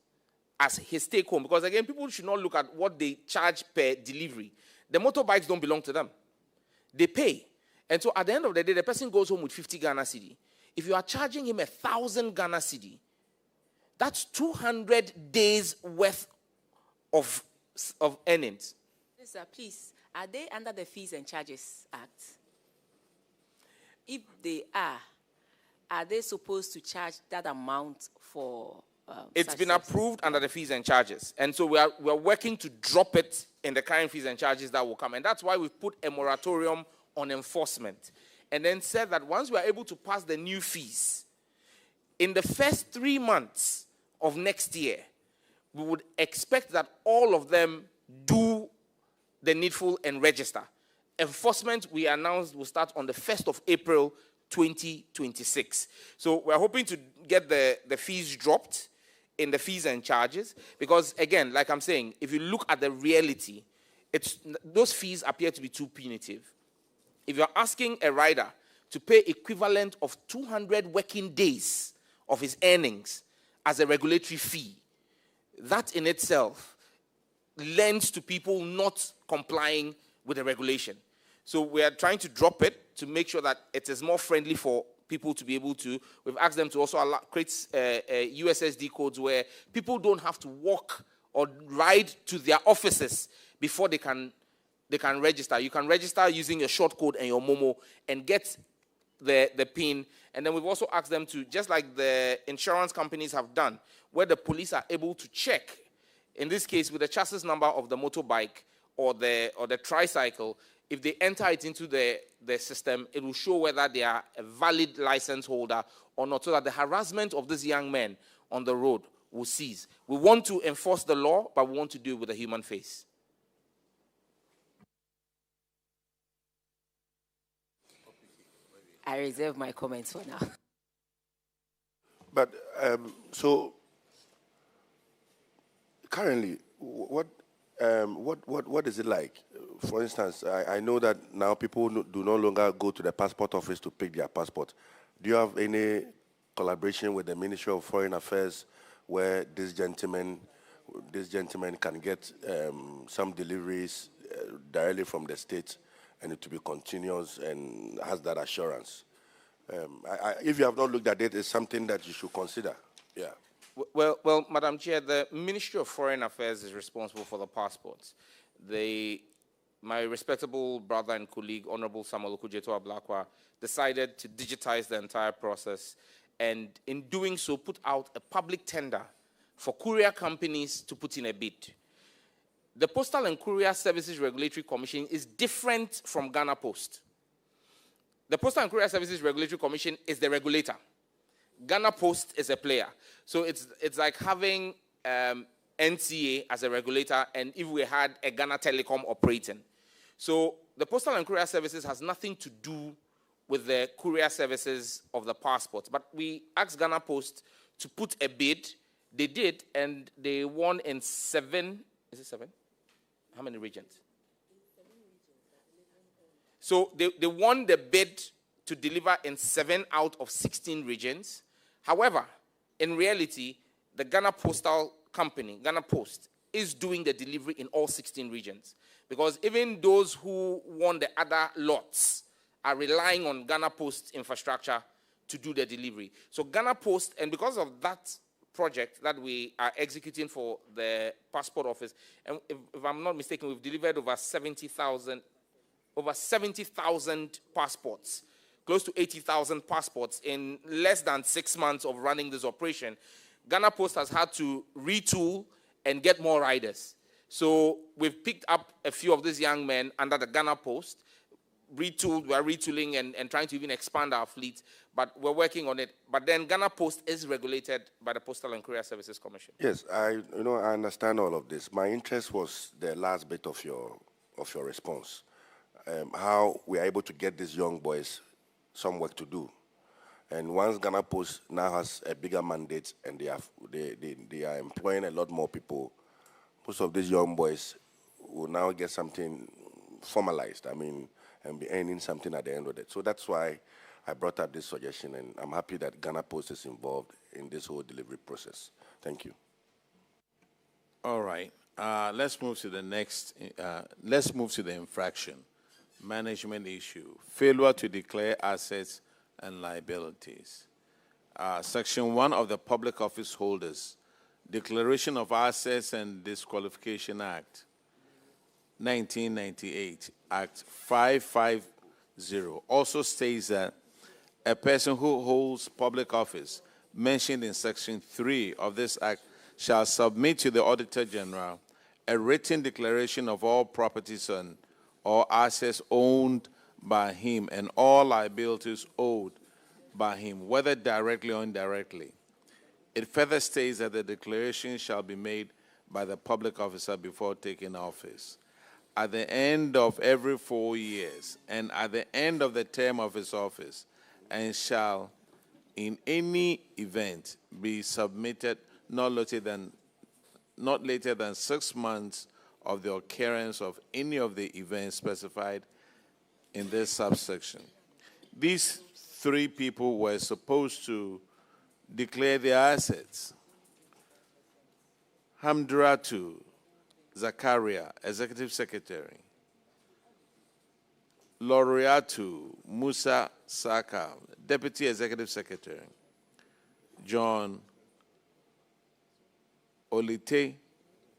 as his take home, because again, people should not look at what they charge per delivery. The motorbikes don't belong to them. They pay. And so at the end of the day, the person goes home with 50 Ghana cedi. If you are charging him 1,000 Ghana cedi, that's 200 days worth of earnings. Sir, please, are they under the Fees and Charges Act? If they are they supposed to charge that amount for It's such been services? approved under the fees and charges. And so we are working to drop it in the current fees and charges that will come. And that's why we've put a moratorium on enforcement. And then said that once we are able to pass the new fees, in the first 3 months of next year, we would expect that all of them do the needful and register. Enforcement, we announced, will start on the 1st of April 2026. So we're hoping to get the fees dropped in the fees and charges, because again, like I'm saying, if you look at the reality, those fees appear to be too punitive. If you're asking a rider to pay equivalent of 200 working days of his earnings as a regulatory fee, that in itself lends to people not complying with the regulation. So we are trying to drop it to make sure that it is more friendly for people to be able to. We've asked them to also create USSD codes where people don't have to walk or ride to their offices before they can register. You can register using your short code and your Momo and get the PIN. And then we've also asked them to, just like the insurance companies have done, where the police are able to check, in this case with the chassis number of the motorbike or the tricycle, if they enter it into the system, it will show whether they are a valid license holder or not, so that the harassment of these young men on the road will cease. We want to enforce the law, but we want to do it with a human face. I reserve my comments for now. But so currently, what is it like? For instance, I know that now people do no longer go to the passport office to pick their passport. Do you have any collaboration with the Ministry of Foreign Affairs where this gentleman can get some deliveries directly from the state and it to be continuous and has that assurance? If you have not looked at it, it's something that you should consider. Yeah. Well, Madam Chair, the Ministry of Foreign Affairs is responsible for the passports. My respectable brother and colleague, Honorable Samuel Okujeto Ablakwa, decided to digitize the entire process, and in doing so, put out a public tender for courier companies to put in a bid. The Postal and Courier Services Regulatory Commission is different from Ghana Post. The Postal and Courier Services Regulatory Commission is the regulator. Ghana Post is a player. So it's like having NCA as a regulator, and if we had a Ghana Telecom operating. So the Postal and Courier Services has nothing to do with the courier services of the passports. But we asked Ghana Post to put a bid. They did, and they won in 7, is it 7? How many regions? So they won the bid to deliver in 7 out of 16 regions. However, in reality, the Ghana Postal Company, Ghana Post, is doing the delivery in all 16 regions. Because even those who won the other lots are relying on Ghana Post infrastructure to do the delivery. So Ghana Post, and because of that project that we are executing for the passport office, and if I'm not mistaken, we've delivered over 70,000 passports, close to 80,000 passports in less than 6 months of running this operation. Ghana Post has had to retool and get more riders. So we've picked up a few of these young men under the Ghana Post, retooled, we're retooling and trying to even expand our fleet, but we're working on it. But then Ghana Post is regulated by the Postal and Courier Services Commission. Yes, I understand all of this. My interest was the last bit of your response. How we are able to get these young boys some work to do. And once Ghana Post now has a bigger mandate and they are employing a lot more people, most of these young boys will now get something formalized, and be earning something at the end of it. So that's why I brought up this suggestion, and I'm happy that Ghana Post is involved in this whole delivery process. Thank you. All right. Let's move to the next. Let's move to the infraction. management issue, failure to declare assets and liabilities. Section 1 of the Public Office Holders Declaration of Assets and Disqualification Act, 1998, Act 550, also states that a person who holds public office mentioned in Section 3 of this Act shall submit to the Auditor-General a written declaration of all properties and or assets owned by him and all liabilities owed by him, whether directly or indirectly. It further states that the declaration shall be made by the public officer before taking office, at the end of every 4 years, and at the end of the term of his office, and shall, in any event, be submitted not later than 6 months of the occurrence of any of the events specified in this subsection. These 3 people were supposed to declare their assets. Hamdratu Zakaria, Executive Secretary. Laureatu Musa Saka, Deputy Executive Secretary. John Olite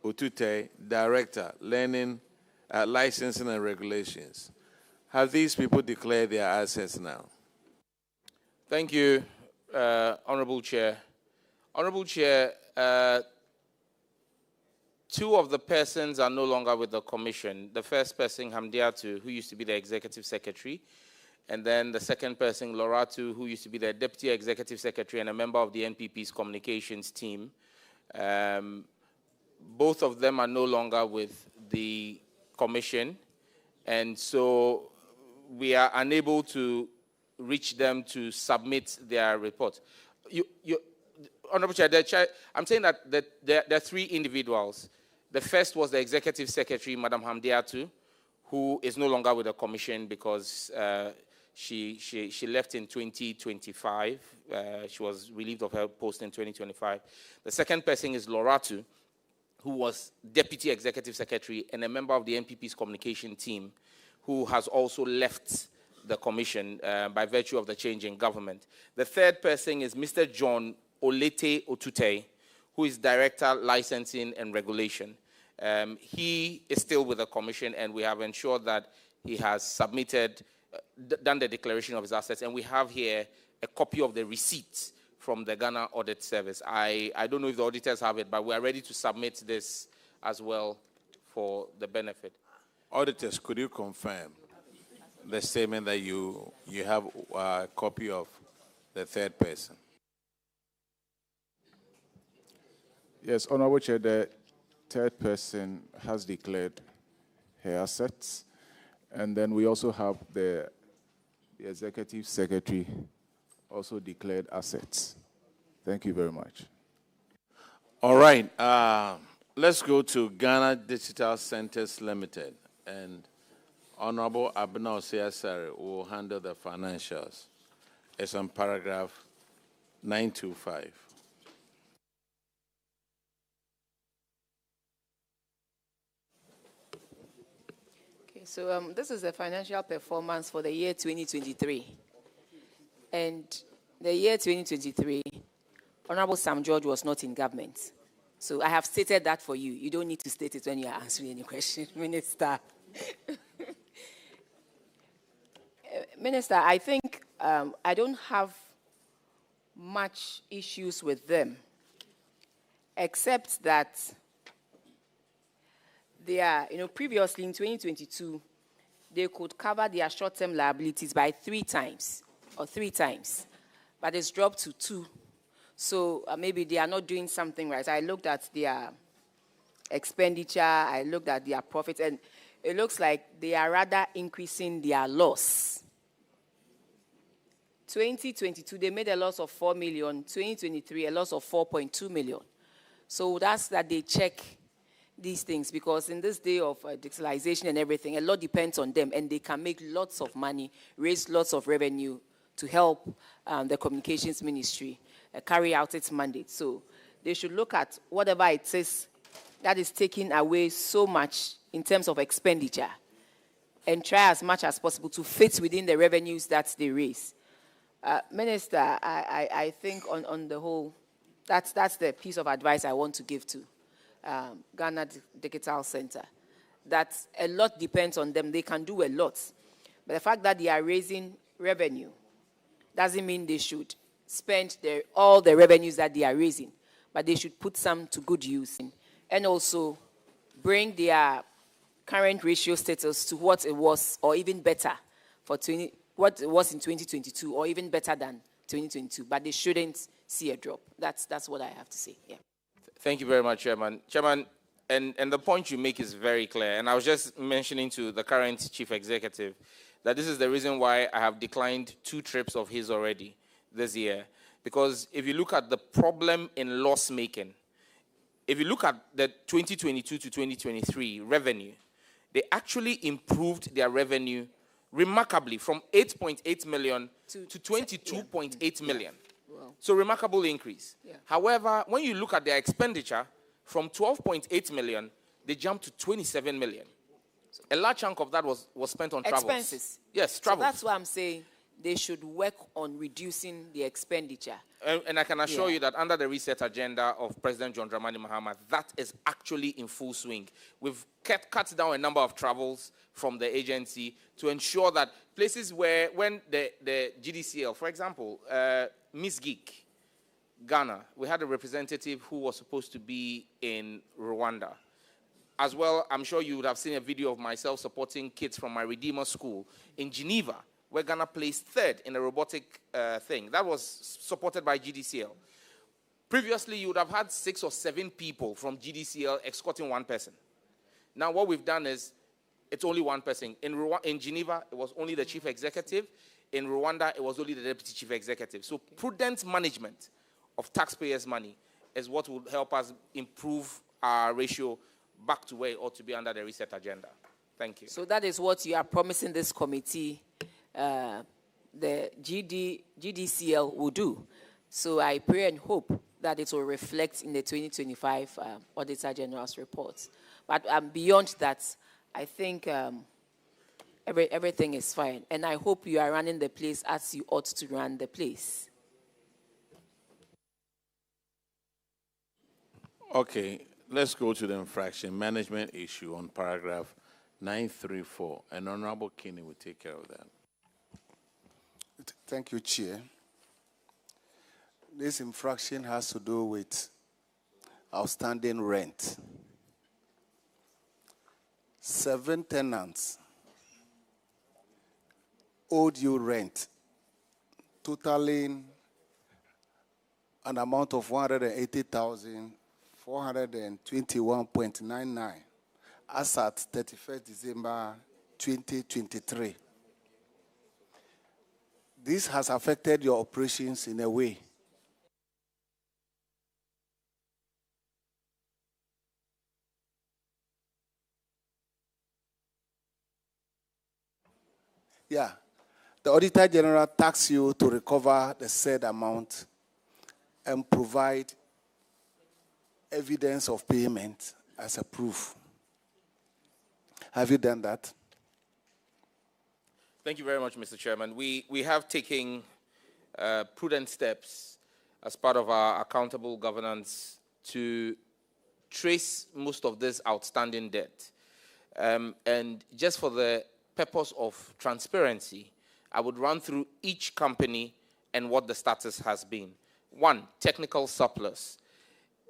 Otute, Director, Learning, Licensing and Regulations. Have these people declared their assets now? Thank you, Honorable Chair. Honorable Chair, 2 of the persons are no longer with the Commission. The first person, Hamdiatu, who used to be the Executive Secretary, and then the second person, Loratu, who used to be the Deputy Executive Secretary and a member of the NPP's communications team. Both of them are no longer with the Commission, and so we are unable to reach them to submit their report. Honorable Chair, I'm saying that there are 3 individuals. The first was the Executive Secretary, Madam Hamdiatu, who is no longer with the Commission because she left in 2025. She was relieved of her post in 2025. The second person is Loratu, who was Deputy Executive Secretary and a member of the NPP's communication team, who has also left the Commission by virtue of the change in government. The third person is Mr. John Olete Otute, who is Director, Licensing and Regulation. He is still with the Commission, and we have ensured that he has submitted, done the declaration of his assets, and we have here a copy of the receipt from the Ghana Audit Service. I don't know if the auditors have it, but we are ready to submit this as well for the benefit. Auditors, could you confirm the statement that you have a copy of the third person? Yes, Honorable Chair, the third person has declared her assets, and then we also have the Executive Secretary also declared assets. Thank you very much. All right, let's go to Ghana Digital Centers Limited, and Honorable Abna Osiasare will handle the financials. It's on paragraph 925. So this is the financial performance for the year 2023. And the year 2023, Honorable Sam George was not in government. So I have stated that for you. You don't need to state it when you are answering any question, Minister. Minister, I think I don't have much issues with them, except that they are, previously in 2022, they could cover their short-term liabilities by 3 times, but it's dropped to 2. So maybe they are not doing something right. I looked at their expenditure, I looked at their profits, and it looks like they are rather increasing their loss. 2022, they made a loss of 4 million. 2023, a loss of 4.2 million. So that's that they check these things, because in this day of digitalization and everything, a lot depends on them, and they can make lots of money, raise lots of revenue to help the communications ministry carry out its mandate. So they should look at whatever it is that is taking away so much in terms of expenditure and try as much as possible to fit within the revenues that they raise. Minister, I think on the whole, that's the piece of advice I want to give to Ghana Digital Center, that a lot depends on them. They can do a lot. But the fact that they are raising revenue doesn't mean they should spend all the revenues that they are raising, but they should put some to good use and also bring their current ratio status to what it was or even better for what it was in 2022 or even better than 2022, but they shouldn't see a drop. That's what I have to say. Yeah. Thank you very much, Chairman. Chairman, and the point you make is very clear. And I was just mentioning to the current chief executive that this is the reason why I have declined 2 trips of his already this year. Because if you look at the problem in loss making, if you look at the 2022 to 2023 revenue, they actually improved their revenue remarkably from 8.8 million to 22.8 million. Wow. So remarkable increase. Yeah. However, when you look at their expenditure, from 12.8 million, they jumped to 27 million. So a large chunk of that was spent on travels. Expenses. Yes, travels. So that's why I'm saying they should work on reducing the expenditure. And I can assure you that under the reset agenda of President John Dramani Mahama, that is actually in full swing. We've cut down a number of travels from the agency to ensure that places where, when the GDCL, for example, Miss Geek, Ghana, we had a representative who was supposed to be in Rwanda. As well, I'm sure you would have seen a video of myself supporting kids from my Redeemer School in Geneva, where Ghana placed 3rd in a robotic thing. That was supported by GDCL. Previously, you would have had 6 or 7 people from GDCL escorting one person. Now, what we've done is, it's only one person. In Geneva, it was only the chief executive. In Rwanda, it was only the deputy chief executive. So prudent management of taxpayers' money is what will help us improve our ratio back to where it ought to be under the reset agenda. Thank you. So that is what you are promising this committee the GDCL will do. So I pray and hope that it will reflect in the 2025 Auditor-General's report. But beyond that, I think everything is fine. And I hope you are running the place as you ought to run the place. Okay, let's go to the infraction management issue on paragraph 934. And Honorable Kinney will take care of that. Thank you, Chair. This infraction has to do with outstanding rent. 7 tenants owed you rent, totaling an amount of 180,421.99 as at 31st December 2023. This has affected your operations in a way. Yeah. The Auditor General tasks you to recover the said amount and provide evidence of payment as a proof. Have you done that? Thank you very much, Mr. Chairman. We have taken prudent steps as part of our accountable governance to trace most of this outstanding debt. And just for the purpose of transparency, I would run through each company and what the status has been. 1, technical surplus.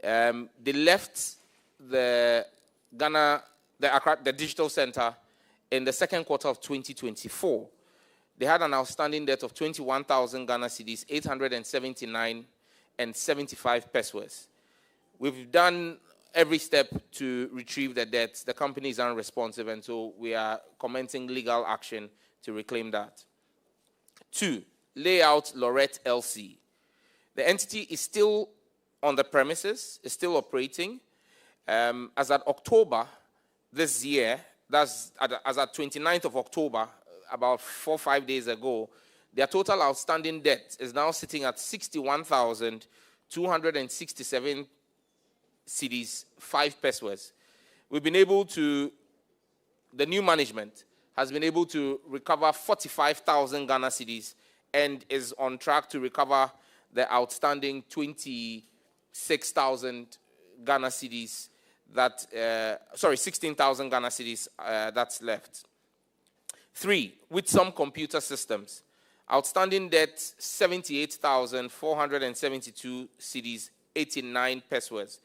They left the digital center in the second quarter of 2024. They had an outstanding debt of 21,000 Ghana cedis, 879.75 pesos. We've done every step to retrieve the debt. The company is unresponsive, and so we are commencing legal action to reclaim that. 2, Layout Lorette LC. The entity is still on the premises, is still operating. As at October this year, as at 29th of October, about 4 or 5 days ago, their total outstanding debt is now sitting at 61,267 cedis, 5 pesos. We've been able to, the new management has been able to recover 45,000 Ghana cedis and is on track to recover the outstanding 26,000 Ghana cedis that, 16,000 Ghana cedis that's left. 3, with some computer systems, outstanding debt 78,472 cedis, 89 pesos.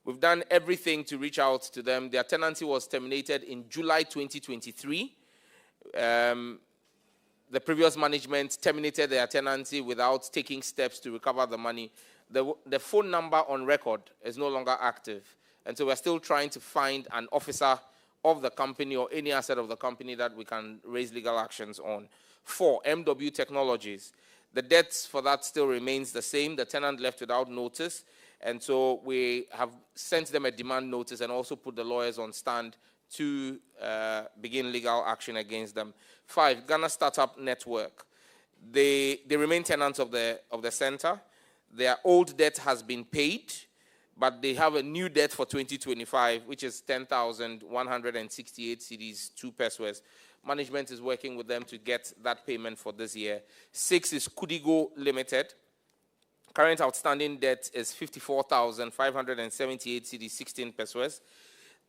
We've done everything to reach out to them. Their tenancy was terminated in July 2023. The previous management terminated their tenancy without taking steps to recover the money. The phone number on record is no longer active. And so we're still trying to find an officer of the company or any asset of the company that we can raise legal actions on. 4, MW Technologies. The debts for that still remains the same. The tenant left without notice. And so we have sent them a demand notice and also put the lawyers on stand to begin legal action against them. 5, Ghana Startup Network. They remain tenants of the center. Their old debt has been paid, but they have a new debt for 2025, which is 10,168 cedis, 2 pesos. Management is working with them to get that payment for this year. 6 is Kudigo Limited. Current outstanding debt is 54,578 cedis, 16 pesos.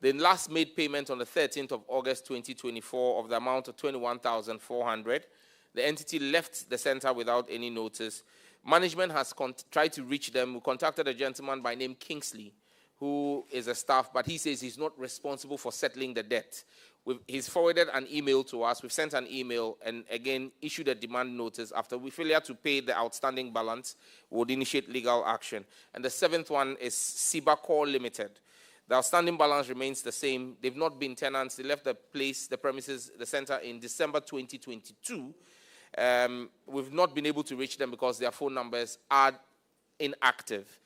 The last made payment on the 13th of August 2024 of the amount of 21,400. The entity left the center without any notice. Management has tried to reach them. We contacted a gentleman by name Kingsley, who is a staff, but he says he's not responsible for settling the debt. He's forwarded an email to us. We've sent an email and, again, issued a demand notice. After we failure to pay the outstanding balance, we would initiate legal action. And the 7th one is Sibacor Limited. The outstanding balance remains the same. They've not been tenants. They left the premises, the center in December 2022. We've not been able to reach them because their phone numbers are inactive.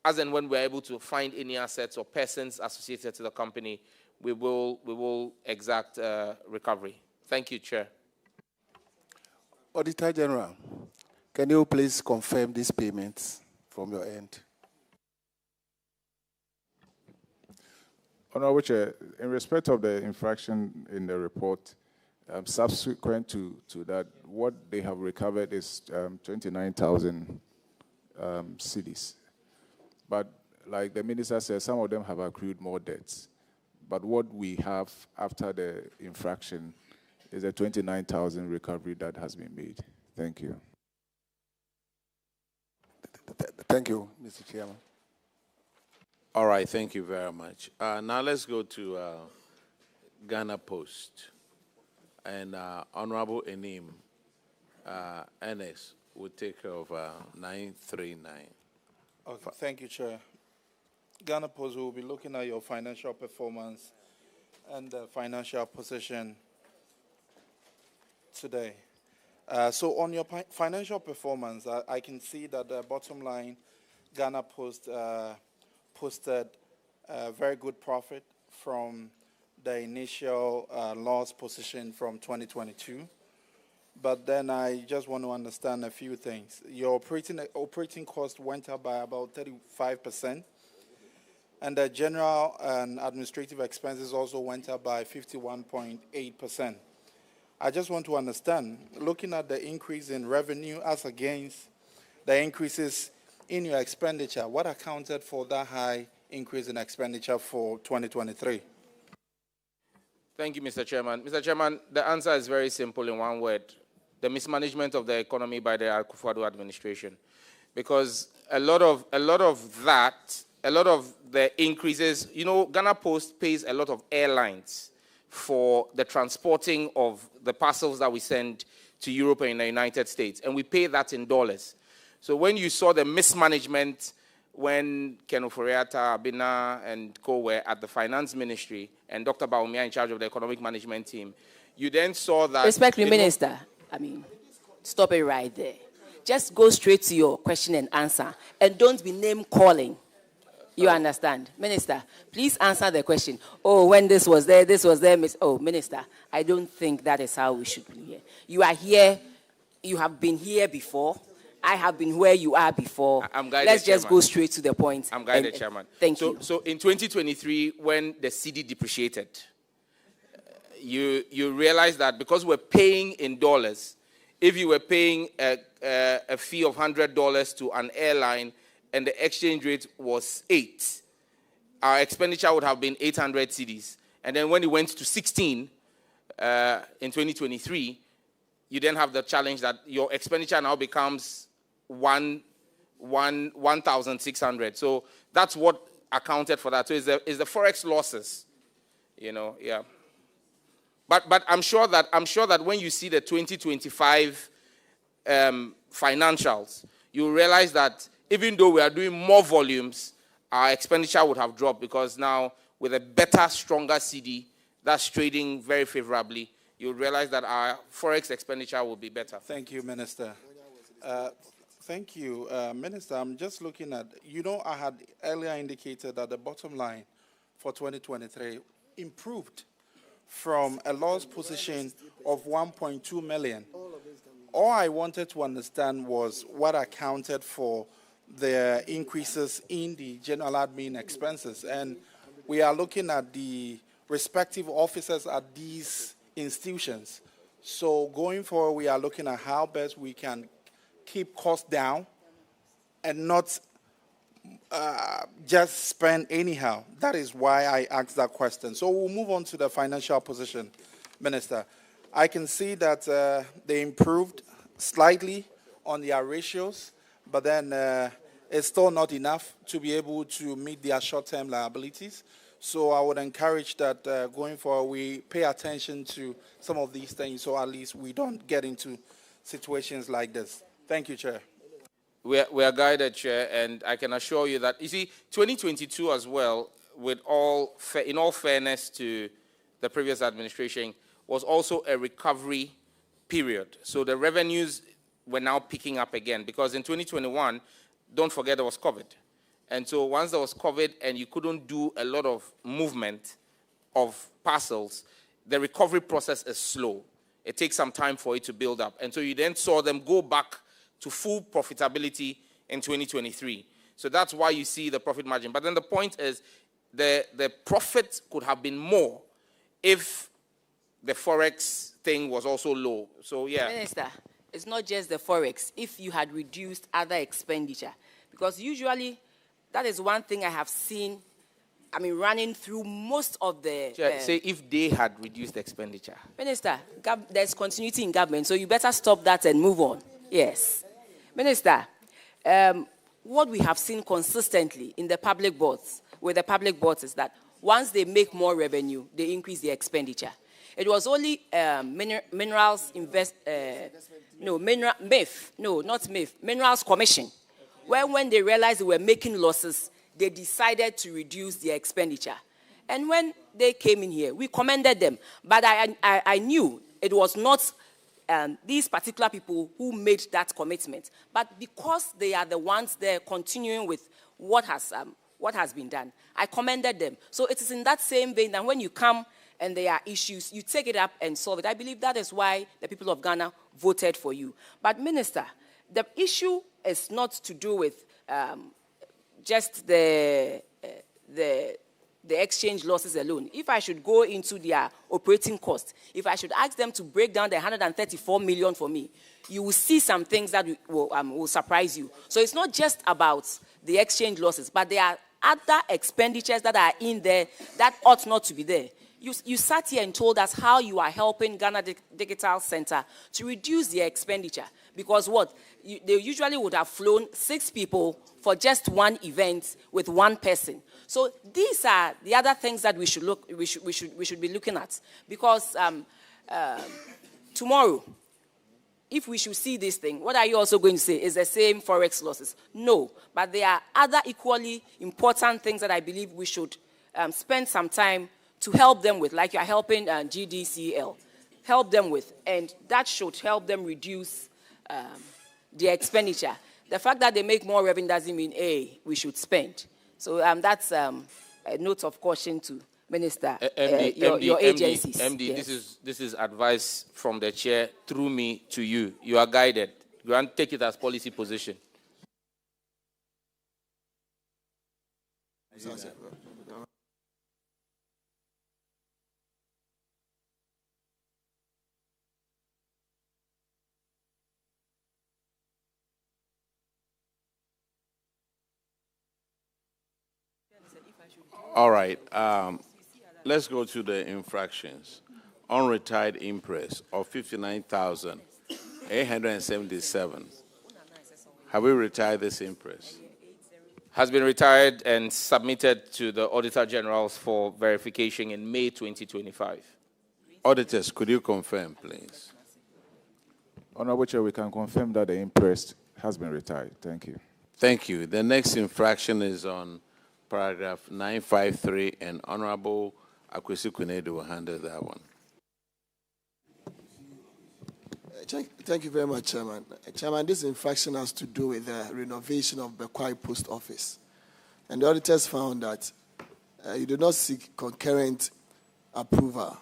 As and when we're able to find any assets or persons associated to the company, we will exact recovery. Thank you, Chair. Auditor-General, can you please confirm these payments from your end? Honorable Chair, in respect of the infraction in the report, subsequent to that, what they have recovered is 29,000 cedis. But like the minister said, some of them have accrued more debts. But what we have after the infraction is a 29,000 recovery that has been made. Thank you. Thank you, Mr. Chairman. All right, thank you very much. Now let's go to Ghana Post. And Honorable Enim Ernest will take care of 939. Okay, thank you, Chair. Ghana Post will be looking at your financial performance and the financial position today. So on your financial performance, I can see that the bottom line, Ghana Post posted a very good profit from the initial loss position from 2022. But then I just want to understand a few things. Your operating cost went up by about 35%, and the general and administrative expenses also went up by 51.8%. I just want to understand, looking at the increase in revenue as against the increases in your expenditure, what accounted for that high increase in expenditure for 2023? Thank you, Mr. Chairman. Mr. Chairman, the answer is very simple in one word: the mismanagement of the economy by the Akufo-Addo administration. Because a lot of the increases, Ghana Post pays a lot of airlines for the transporting of the parcels that we send to Europe and the United States, and we pay that in dollars. So when you saw the mismanagement when Ken Oforiatta, Abina, and co were at the finance ministry, and Dr. Baumia in charge of the economic management team, you then saw that... Respectfully, Minister, stop it right there. Just go straight to your question and answer, and don't be name calling. You understand? Minister, please answer the question. Oh, when this was there, Minister, I don't think that is how we should be here. You are here, you have been here before. I have been where you are before. Let's just go straight to the point. I'm guided, Chairman. Thank you. So in 2023, when the CD depreciated, you realize that because we're paying in dollars, if you were paying a fee of $100 to an airline and the exchange rate was 8, our expenditure would have been 800 cedis. And then when it went to 16 in 2023, you then have the challenge that your expenditure now becomes 1,600. So that's what accounted for that. So it's the forex losses, yeah. But I'm sure that when you see the 2025 financials, you realize that even though we are doing more volumes, our expenditure would have dropped, because now with a better, stronger CD that's trading very favorably, you realize that our forex expenditure will be better. Thank you, Minister. Thank you, Minister. I'm just looking at, I had earlier indicated that the bottom line for 2023 improved from a loss position of 1.2 million. All I wanted to understand was what accounted for the increases in the general admin expenses. And we are looking at the respective officers at these institutions. So going forward, we are looking at how best we can keep costs down and not just spend anyhow. That is why I asked that question. So we'll move on to the financial position, Minister. I can see that they improved slightly on their ratios, but then it's still not enough to be able to meet their short-term liabilities. So I would encourage that going forward, we pay attention to some of these things, so at least we don't get into situations like this. Thank you, Chair. We are guided, Chair, and I can assure you that, you see, 2022 as well, in all fairness to the previous administration, was also a recovery period. So the revenues were now picking up again, because in 2021, don't forget there was COVID. And so once there was COVID and you couldn't do a lot of movement of parcels, the recovery process is slow. It takes some time for it to build up. And so you then saw them go back to full profitability in 2023. So that's why you see the profit margin. But then the point is the profit could have been more if the forex thing was also low. So, yeah. Minister, it's not just the forex. If you had reduced other expenditure, because usually that is one thing I have seen, running through most of the... say if they had reduced expenditure. Minister, there's continuity in government, so you better stop that and move on. Yes. Minister, what we have seen consistently in the public boards, with the public boards, is that once they make more revenue, they increase their expenditure. It was only Minerals Commission, where when they realized they were making losses, they decided to reduce their expenditure. And when they came in here, we commended them. But I knew it was not these particular people who made that commitment. But because they are the ones there continuing with what has been done, I commended them. So it is in that same vein that when you come and there are issues, you take it up and solve it. I believe that is why the people of Ghana voted for you. But Minister, the issue is not to do with just the exchange losses alone. If I should go into their operating costs, if I should ask them to break down the 134 million for me, you will see some things that will surprise you. So it's not just about the exchange losses, but there are other expenditures that are in there that ought not to be there. You sat here and told us how you are helping Ghana Digital Center to reduce their expenditure. Because what? They usually would have flown 6 people for just one event with one person. So these are the other things that we should be looking at. Because tomorrow, if we should see this thing, what are you also going to say? Is the same forex losses? No, but there are other equally important things that I believe we should spend some time to help them with, like you're helping GDCL, help them with, and that should help them reduce their expenditure. The fact that they make more revenue doesn't mean, we should spend. So that's a note of caution to Minister, your agencies. MD, yes. this is advice from the chair through me to you. You are guided. You want to take it as policy position. All right. Let's go to the infractions. Unretired impress of 59,877. Have we retired this impress? Has been retired and submitted to the Auditor-General for verification in May 2025. Auditors, could you confirm, please? Honorable Chair, we can confirm that the imprest has been retired. Thank you. Thank you. The next infraction is on paragraph 953, and Honorable Akwesi Kunedu will handle that one. Thank you very much, Chairman. Chairman, this infraction has to do with the renovation of Bekwai Post Office. And the auditors found that you did not seek concurrent approval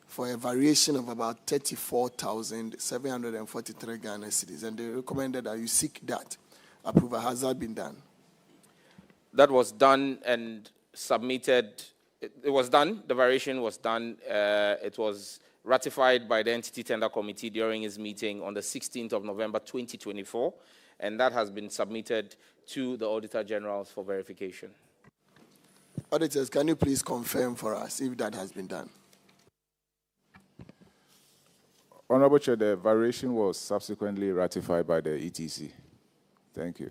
for a variation of about 34,743 Ghana cedis. And they recommended that you seek that approval. Has that been done? That was done and submitted. It was done. The variation was done. It was ratified by the Entity Tender Committee during its meeting on the 16th of November 2024, and that has been submitted to the Auditor-General for verification. Auditors, can you please confirm for us if that has been done? Honorable Chair, the variation was subsequently ratified by the ETC. Thank you.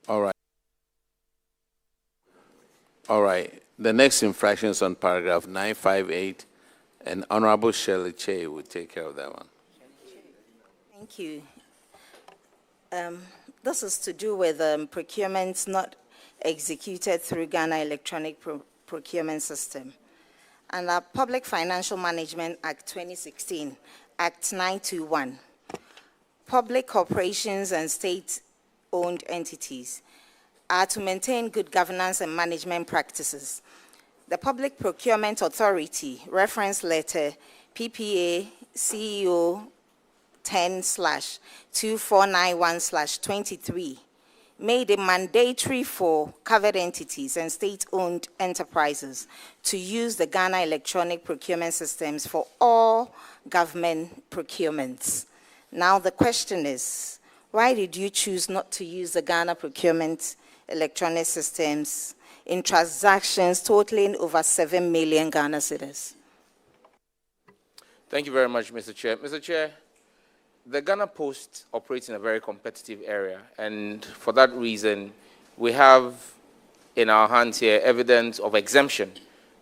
All right. All right. The next infraction is on paragraph 958, and Honorable Shirley Che will take care of that one. Thank you. This is to do with procurements not executed through Ghana Electronic Procurement System. And our Public Financial Management Act 2016, Act 921, public corporations and state-owned entities are to maintain good governance and management practices. The Public Procurement Authority, reference letter PPA CEO 10/2491/23, made it mandatory for covered entities and state-owned enterprises to use the Ghana Electronic Procurement Systems for all government procurements. Now the question is, why did you choose not to use the Ghana Procurement Electronic Systems in transactions totaling over 7 million Ghana cedis? Thank you very much, Mr. Chair. Mr. Chair, the Ghana Post operates in a very competitive area, and for that reason, we have in our hands here evidence of exemption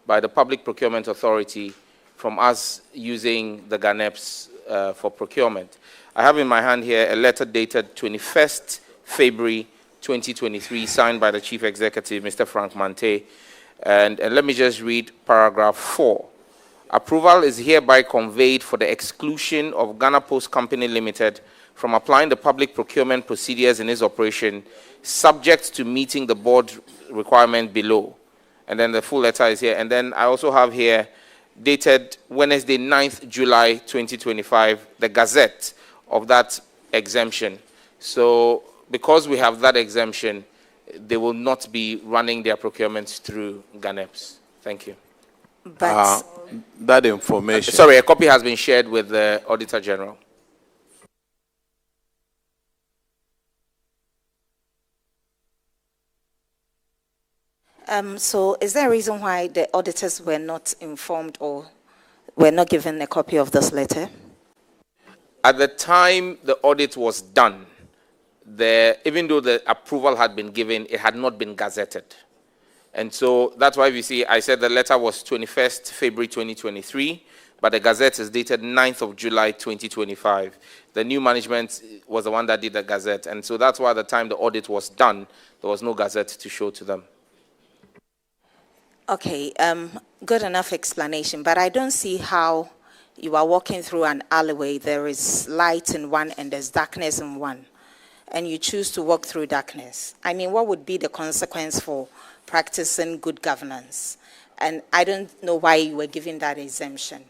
by the Public Procurement Authority from us using the GANEPS for procurement. I have in my hand here a letter dated 21st February 2023, signed by the Chief Executive, Mr. Frank Mante. And let me just read paragraph 4. Approval is hereby conveyed for the exclusion of Ghana Post Company Limited from applying the public procurement procedures in its operation, subject to meeting the board requirement below. And then the full letter is here. And then I also have here, dated Wednesday, 9th July 2025, the Gazette of that exemption. So because we have that exemption, they will not be running their procurements through GANEPS. Thank you. But that information. Sorry, a copy has been shared with the Auditor General. So is there a reason why the auditors were not informed or were not given a copy of this letter? At the time the audit was done, even though the approval had been given, it had not been gazetted. And so that's why we see, I said the letter was 21st February 2023, but the Gazette is dated 9th of July 2025. The new management was the one that did the Gazette. And so that's why at the time the audit was done, there was no Gazette to show to them. Okay, good enough explanation, but I don't see how you are walking through an alleyway. There is light in one and there's darkness in one, and you choose to walk through darkness. I mean, what would be the consequence for practicing good governance? And I don't know why you were given that exemption.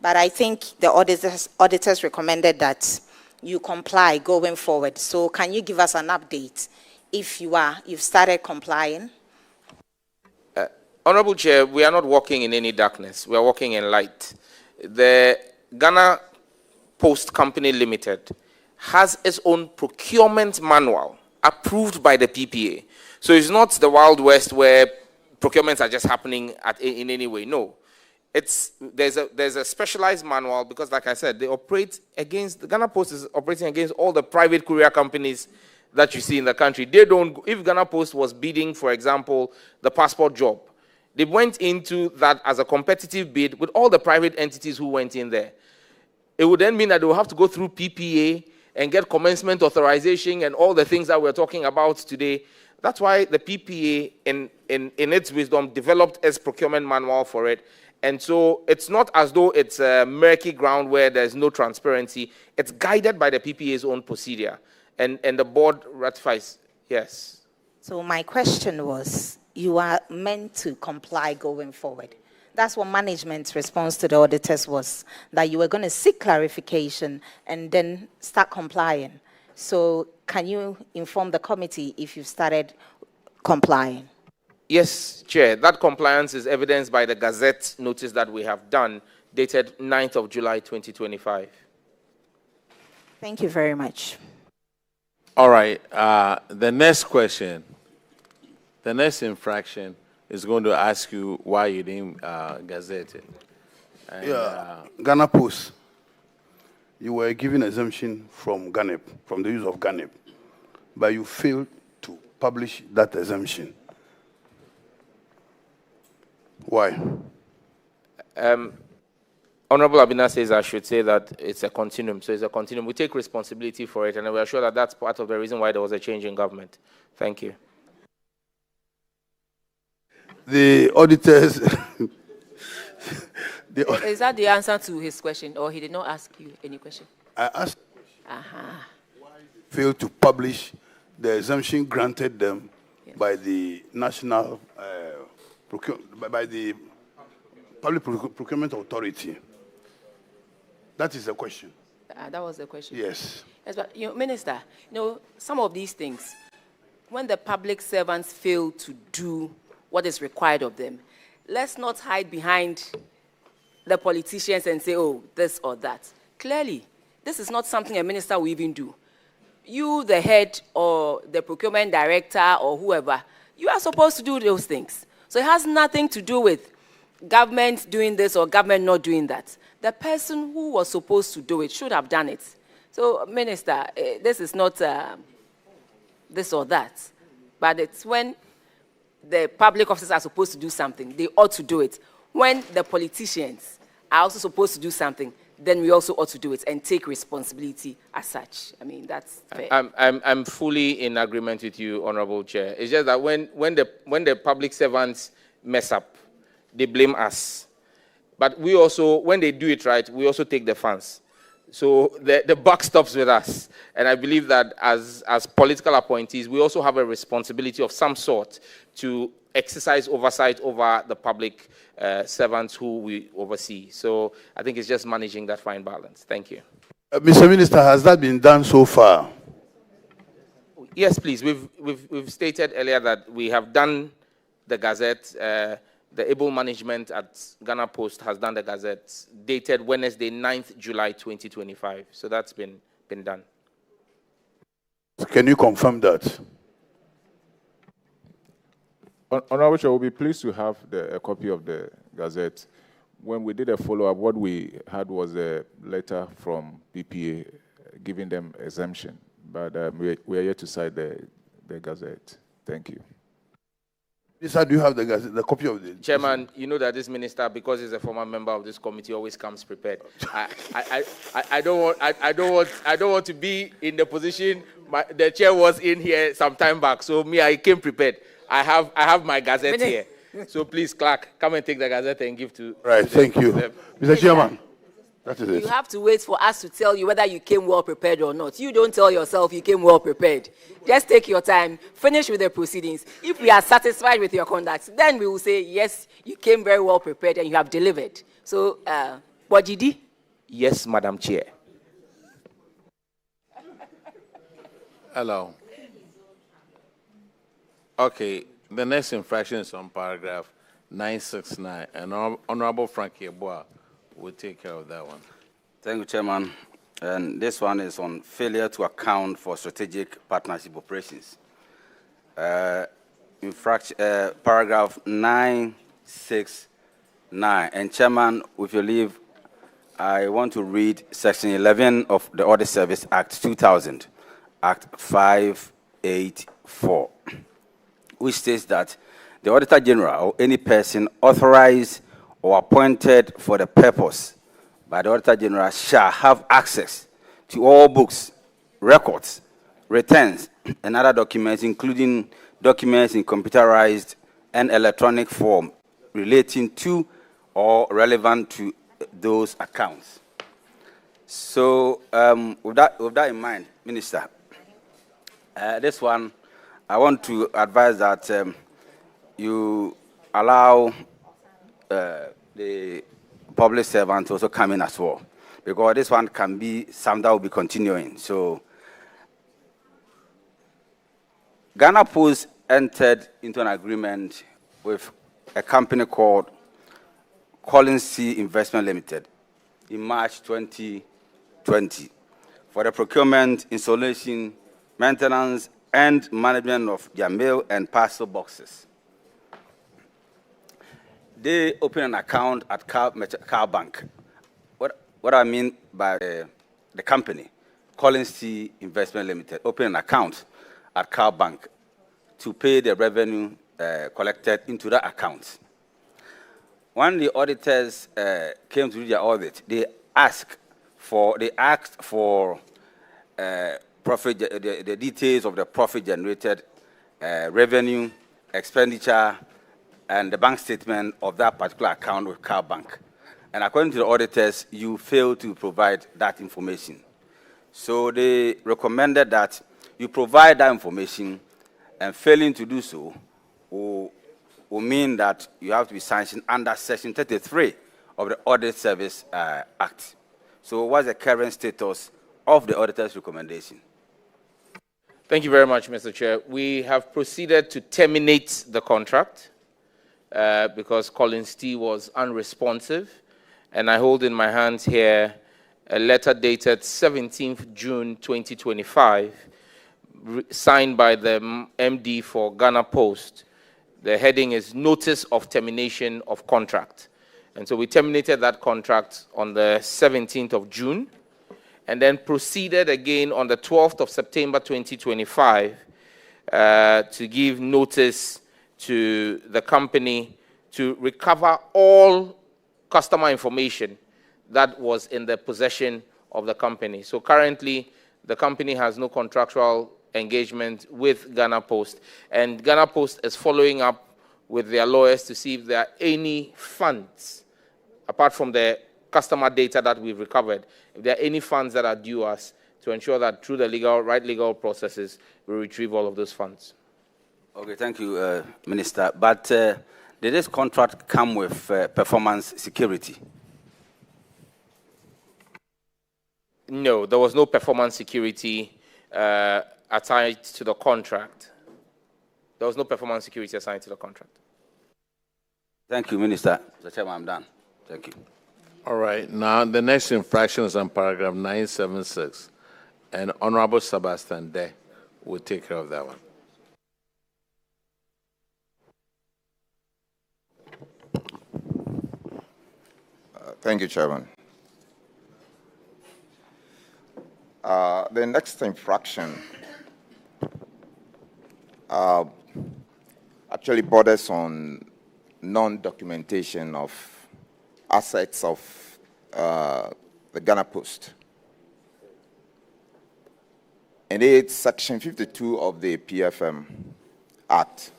But I think the auditors recommended that you comply going forward. So can you give us an update if you've started complying? Honorable Chair, we are not walking in any darkness. We are walking in light. The Ghana Post Company Limited has its own procurement manual approved by the PPA. So it's not the Wild West where procurements are just happening in any way. No. There's a specialized manual because, like I said, they operate against, the Ghana Post is operating against all the private courier companies that you see in the country. They don't, if Ghana Post was bidding, for example, the passport job, they went into that as a competitive bid with all the private entities who went in there. It would then mean that they will have to go through PPA and get commencement authorization and all the things that we're talking about today. That's why the PPA, in its wisdom, developed its procurement manual for it. And so it's not as though it's a murky ground where there's no transparency. It's guided by the PPA's own procedure. And the board ratifies, yes. So my question was, you are meant to comply going forward. That's what management's response to the auditors was, that you were going to seek clarification and then start complying. So can you inform the committee if you've started complying? Yes, Chair. That compliance is evidenced by the Gazette notice that we have done, dated 9th of July, 2025. Thank you very much. All right. The next question, the next infraction is going to ask you why you didn't gazette it. And, Ghana Post, you were given exemption from GANEP, from the use of GANEP, but you failed to publish that exemption. Why? Honorable Abina says I should say that it's a continuum. So it's a continuum. We take responsibility for it, and we are sure that that's part of the reason why there was a change in government. Thank you. The auditors... Is that the answer to his question, or he did not ask you any question? I asked why they failed to publish the exemption granted them by the National by the Public Procurement Authority. That is the question. That was the question. Yes. Yes, but Minister, some of these things, when the public servants fail to do what is required of them, let's not hide behind the politicians and say, oh, this or that. Clearly, this is not something a minister will even do. You, the head or the procurement director or whoever, you are supposed to do those things. So it has nothing to do with government doing this or government not doing that. The person who was supposed to do it should have done it. So, Minister, this is not this or that, but it's when the public officers are supposed to do something, they ought to do it. When the politicians are also supposed to do something, then we also ought to do it and take responsibility as such. I mean, that's fair. I'm fully in agreement with you, Honorable Chair. It's just that when the public servants mess up, they blame us. But we also, when they do it right, we also take the funds. So the buck stops with us. And I believe that as political appointees, we also have a responsibility of some sort to exercise oversight over the public servants who we oversee. So I think it's just managing that fine balance. Thank you. Mr. Minister, has that been done so far? Yes, please. We've stated earlier that we have done the Gazette. The able management at Ghana Post has done the Gazette dated Wednesday, 9th July 2025. So that's been done. Can you confirm that? Honorable Chair, we'll be pleased to have a copy of the Gazette. When we did a follow-up, what we had was a letter from PPA giving them exemption. But we are yet to cite the Gazette. Thank you. Sir, do you have the copy of the... Chairman, you know that this minister, because he's a former member of this committee, always comes prepared. I don't want to be in the position the chair was in here some time back. So I came prepared. I have my Gazette here. So please, clerk, come and take the Gazette and give to... Right, thank you. Mr. Chairman, that is it. You have to wait for us to tell you whether you came well prepared or not. You don't tell yourself you came well prepared. Just take your time, finish with the proceedings. If we are satisfied with your conduct, then we will say, yes, you came very well prepared and you have delivered. So, what did you do? Yes, Madam Chair. Hello. Okay, the next infraction is on paragraph 969, and Honorable Frankie Eboa will take care of that one. Thank you, Chairman. and this one is on failure to account for strategic partnership operations. Paragraph 969. And Chairman, with your leave, I want to read Section 11 of the Audit Service Act 2000, Act 584, which states that the Auditor-General or any person authorized or appointed for the purpose by the Auditor-General shall have access to all books, records, returns, and other documents, including documents in computerized and electronic form relating to or relevant to those accounts. So with that in mind, Minister, this one, I want to advise that you allow the public servants to also come in as well, because this one can be something that will be continuing. So Ghana Post entered into an agreement with a company called Collins C. Investment Limited in March 2020 for the procurement, installation, maintenance, and management of their mail and parcel boxes. They opened an account at Car Bank. What I mean by the company, Collins C. Investment Limited, opened an account at Car Bank to pay the revenue collected into that account. When the auditors came to do their audit, they asked for profit, the details of the profit generated, revenue, expenditure, and the bank statement of that particular account with Car Bank. And according to the auditors, you failed to provide that information. So they recommended that you provide that information, and failing to do so will mean that you have to be sanctioned under Section 33 of the Audit Service Act. So what's the current status of the auditor's recommendation? Thank you very much, Mr. Chair. We have proceeded to terminate the contract because Collins T was unresponsive, and I hold in my hands here a letter dated 17th June 2025, signed by the MD for Ghana Post. The heading is Notice of Termination of Contract. And so we terminated that contract on the 17th of June, and then proceeded again on the 12th of September 2025 to give notice to the company to recover all customer information that was in the possession of the company. So currently, the company has no contractual engagement with Ghana Post, and Ghana Post is following up with their lawyers to see if there are any funds, apart from the customer data that we've recovered, if there are any funds that are due us, to ensure that through the right legal processes, we retrieve all of those funds. Okay, thank you, Minister. But did this contract come with performance security? No, there was no performance security assigned to the contract. There was no performance security assigned to the contract. Thank you, Minister. Mr. Chairman, I'm done. Thank you. All right. Now, the next infraction is on paragraph 976, and Honorable Sebastian Day will take care of that one. Thank you, Chairman. The next infraction actually borders on non-documentation of assets of the Ghana Post. And it's Section 52 of the PFM Act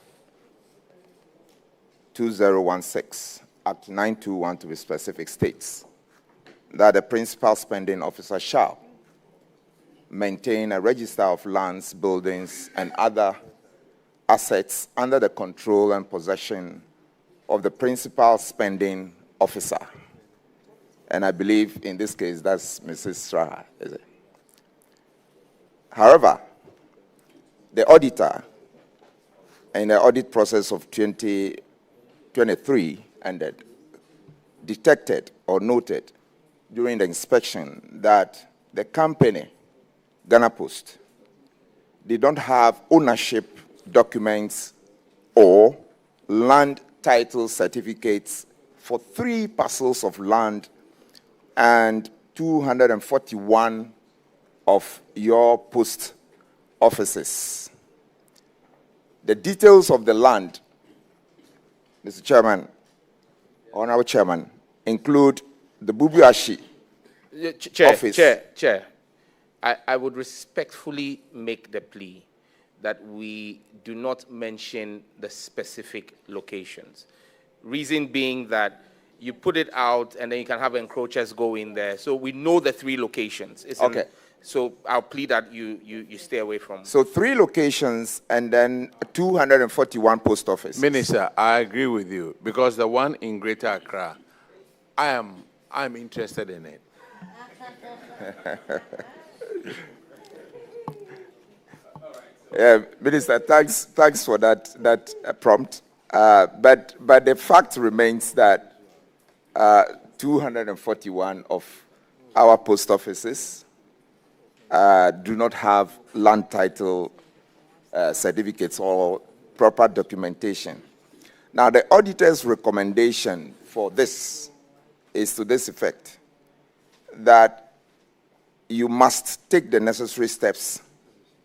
2016, Act 921 to be specific, states that the principal spending officer shall maintain a register of lands, buildings, and other assets under the control and possession of the principal spending officer. And I believe in this case that's Mrs. Straha, is it? However, the auditor in the audit process of 2023 ended, detected or noted during the inspection that the company, Ghana Post, they don't have ownership documents or land title certificates for 3 parcels of land and 241 of your post offices. The details of the land, Mr. Chairman, Honorable Chairman, include the Bubuashi office. Chair, I would respectfully make the plea that we do not mention the specific locations. Reason being that you put it out and then you can have encroachers go in there. So we know the 3 locations. Okay. So I'll plead that you stay away from. So 3 locations and then 241 post offices. Minister, I agree with you because the one in Greater Accra, I'm interested in it. Yeah, Minister, thanks for that prompt. But the fact remains that 241 of our post offices do not have land title certificates or proper documentation. Now, the auditor's recommendation for this is to this effect, that you must take the necessary steps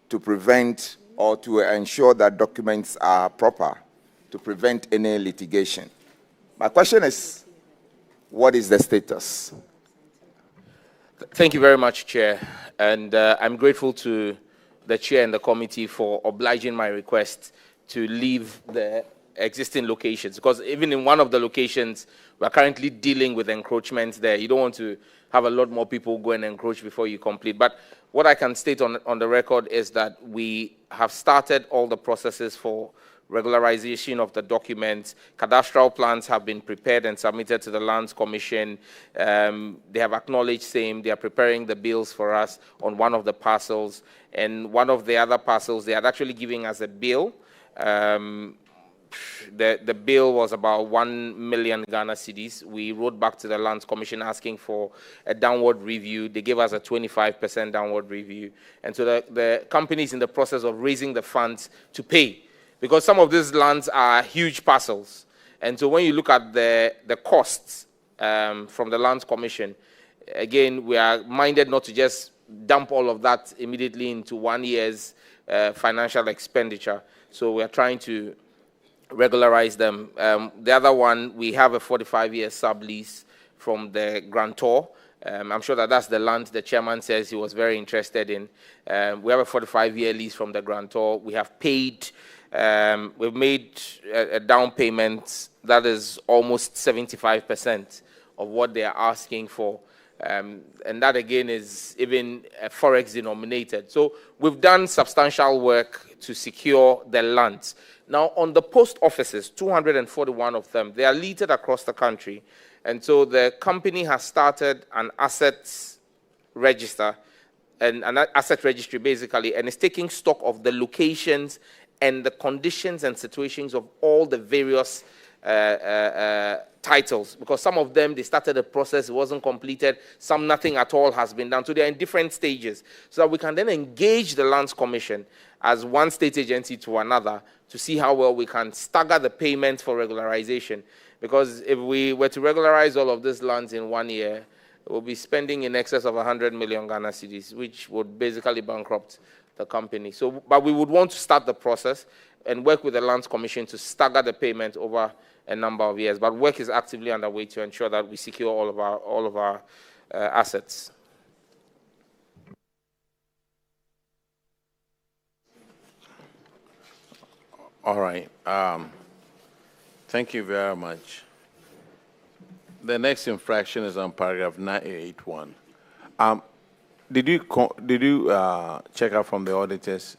to prevent or to ensure that documents are proper to prevent any litigation. My question is, what is the status? Thank you very much, Chair. And I'm grateful to the Chair and the committee for obliging my request to leave the existing locations, because even in one of the locations, we're currently dealing with encroachments there. You don't want to have a lot more people go and encroach before you complete. But what I can state on the record is that we have started all the processes for regularization of the documents. Cadastral plans have been prepared and submitted to the Lands Commission. They have acknowledged same. They are preparing the bills for us on one of the parcels. And one of the other parcels, they are actually giving us a bill. The bill was about 1 million Ghana cedis. We wrote back to the Lands Commission asking for a downward review. They gave us a 25% downward review. And so the company is in the process of raising the funds to pay, because some of these lands are huge parcels. And so when you look at the costs from the Lands Commission, again, we are minded not to just dump all of that immediately into 1 year's financial expenditure. So we are trying to regularize them. The other one, we have a 45-year sublease from the grantor. I'm sure that's the land the chairman says he was very interested in. We have a 45-year lease from the grantor. We have paid, we've made a down payment that is almost 75% of what they are asking for. And that, again, is even forex denominated. So we've done substantial work to secure the lands. Now, on the post offices, 241 of them, they are littered across the country. And so the company has started an assets register, and an asset registry, basically, and is taking stock of the locations and the conditions and situations of all the various titles, because some of them, they started the process, it wasn't completed, some nothing at all has been done. So they're in different stages, so that we can then engage the Lands Commission as one state agency to another to see how well we can stagger the payments for regularization. Because if we were to regularize all of these lands in 1 year, we'll be spending in excess of 100 million Ghana cedis, which would basically bankrupt the company. So, but we would want to start the process and work with the Lands Commission to stagger the payment over a number of years. But work is actively underway to ensure that we secure all of our assets. All right. Thank you very much. The next infraction is on paragraph 981. Did you check out from the auditors?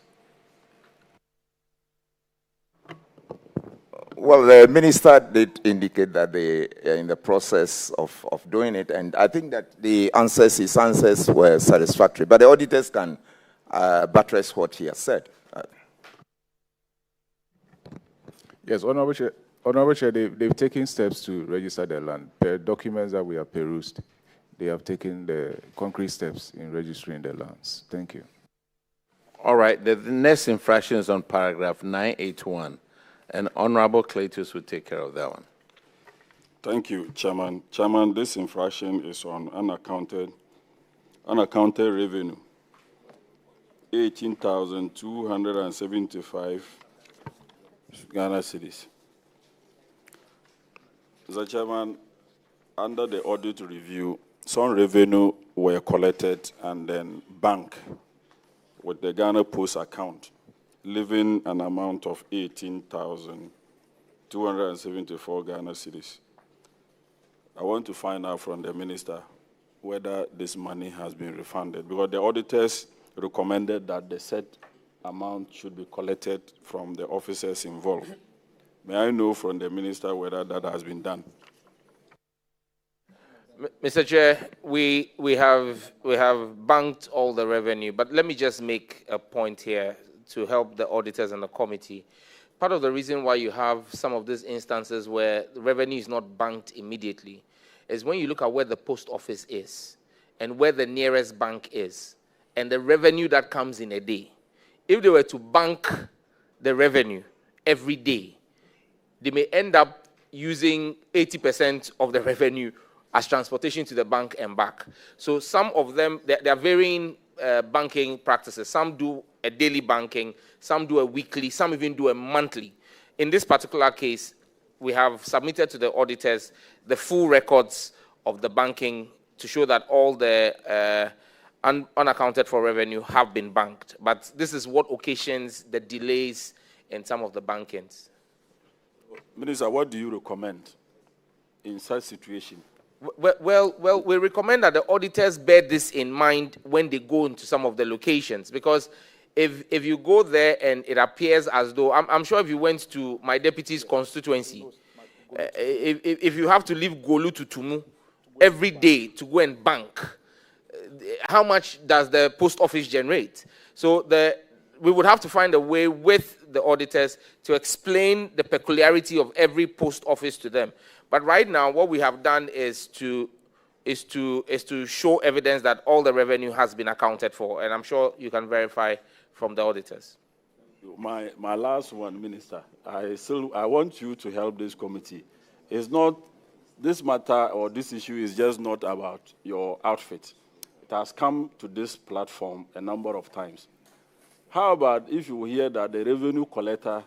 Well, the minister did indicate that they are in the process of doing it, and I think that his answers were satisfactory. But the auditors can buttress what he has said. Yes, Honorable Chair, they've taken steps to register their land. The documents that we have perused, they have taken the concrete steps in registering the lands. Thank you. All right, the next infraction is on paragraph 981, and Honorable Cletus will take care of that one. Thank you, Chairman. Chairman, this infraction is on unaccounted revenue, 18,275 Ghana cedis. Mr. Chairman, under the audit review, some revenue were collected and then banked with the Ghana Post account, leaving an amount of 18,274 Ghana cedis. I want to find out from the minister whether this money has been refunded, because the auditors recommended that the said amount should be collected from the officers involved. May I know from the minister whether that has been done? Mr. Chair, we have banked all the revenue, but let me just make a point here to help the auditors and the committee. Part of the reason why you have some of these instances where the revenue is not banked immediately is when you look at where the post office is and where the nearest bank is and the revenue that comes in a day. If they were to bank the revenue every day, they may end up using 80% of the revenue as transportation to the bank and back. So some of them, there are varying banking practices. Some do a daily banking, some do a weekly, some even do a monthly. In this particular case, we have submitted to the auditors the full records of the banking to show that all the unaccounted for revenue have been banked. But this is what occasions the delays in some of the bankings. Minister, what do you recommend in such situation? Well, we recommend that the auditors bear this in mind when they go into some of the locations, because if you go there and it appears as though, I'm sure if you went to my deputy's constituency, if you have to leave Golu to Tumu every day to go and bank, how much does the post office generate? So we would have to find a way with the auditors to explain the peculiarity of every post office to them. But right now, what we have done is to show evidence that all the revenue has been accounted for, and I'm sure you can verify from the auditors. My last one, Minister, I want you to help this committee. It's not, this matter or this issue is just not about your outfit. It has come to this platform a number of times. How about if you hear that the revenue collector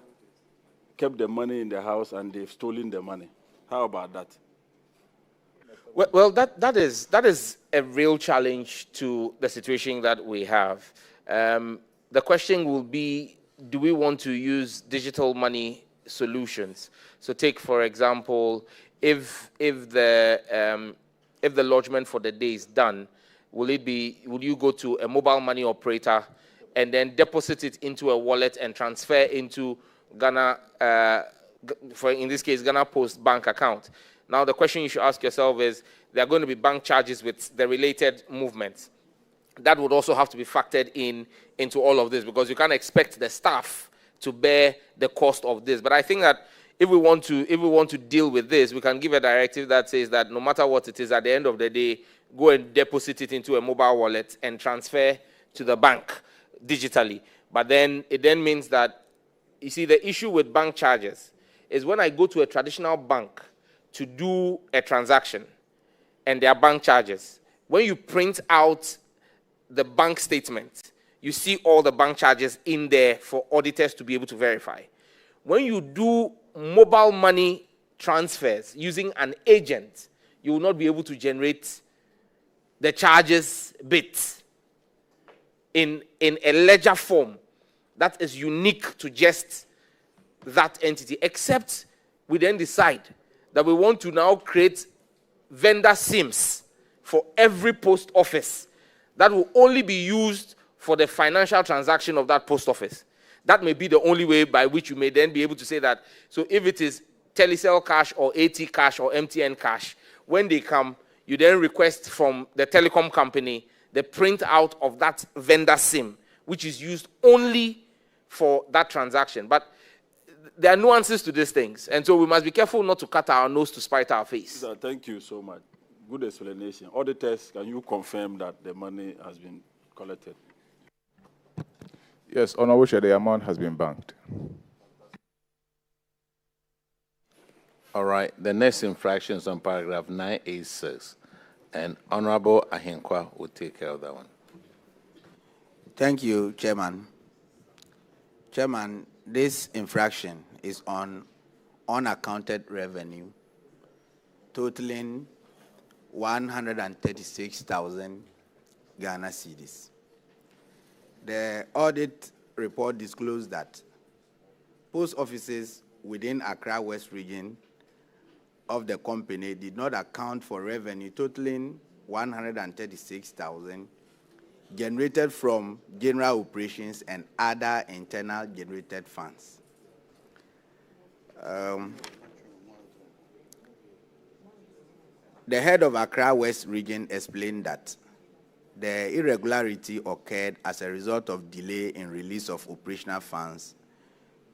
kept the money in the house and they've stolen the money? How about that? Well, that is a real challenge to the situation that we have. The question will be, do we want to use digital money solutions? So take, for example, if the lodgement for the day is done, will you go to a mobile money operator and then deposit it into a wallet and transfer into Ghana, in this case, Ghana Post bank account? Now, the question you should ask yourself is, there are going to be bank charges with the related movements. That would also have to be factored into all of this, because you can't expect the staff to bear the cost of this. But I think that if we want to deal with this, we can give a directive that says that no matter what it is, at the end of the day, go and deposit it into a mobile wallet and transfer to the bank digitally. But then it then means that, you see, the issue with bank charges is when I go to a traditional bank to do a transaction and there are bank charges, when you print out the bank statement, you see all the bank charges in there for auditors to be able to verify. When you do mobile money transfers using an agent, you will not be able to generate the charges bit in a ledger form that is unique to just that entity, except we then decide that we want to now create vendor SIMs for every post office that will only be used for the financial transaction of that post office. That may be the only way by which you may then be able to say that. So if it is Telecel cash or AT cash or MTN cash, when they come, you then request from the telecom company the print out of that vendor SIM, which is used only for that transaction. But there are nuances to these things, and so we must be careful not to cut our nose to spite our face. Thank you so much. good explanation. Auditors, can you confirm that the money has been collected? Yes, Honorable Chair, the amount has been banked. All right, the next infraction is on paragraph 986, and Honorable Ahinkwa will take care of that one. Thank you, Chairman. Chairman, this infraction is on unaccounted revenue totaling 136,000 Ghana cedis. The audit report disclosed that post offices within Accra West region of the company did not account for revenue totaling 136,000 generated from general operations and other internal generated funds. The head of Accra West region explained that the irregularity occurred as a result of delay in release of operational funds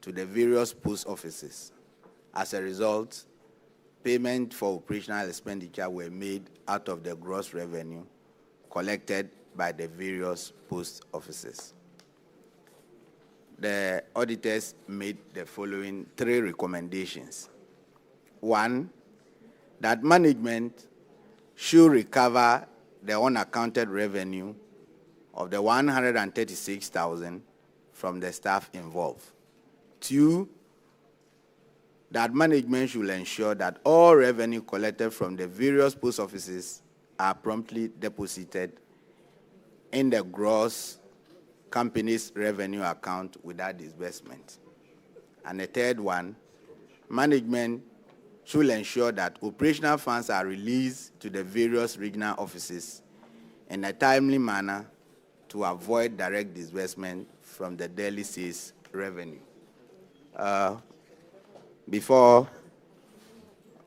to the various post offices. As a result, payment for operational expenditure were made out of the gross revenue collected by the various post offices. The auditors made the following 3 recommendations. 1, that management should recover the unaccounted revenue of the 136,000 from the staff involved. 2, that management should ensure that all revenue collected from the various post offices are promptly deposited in the gross company's revenue account without disbursement. And the 3rd one, management should ensure that operational funds are released to the various regional offices in a timely manner to avoid direct disbursement from the daily sales revenue. Before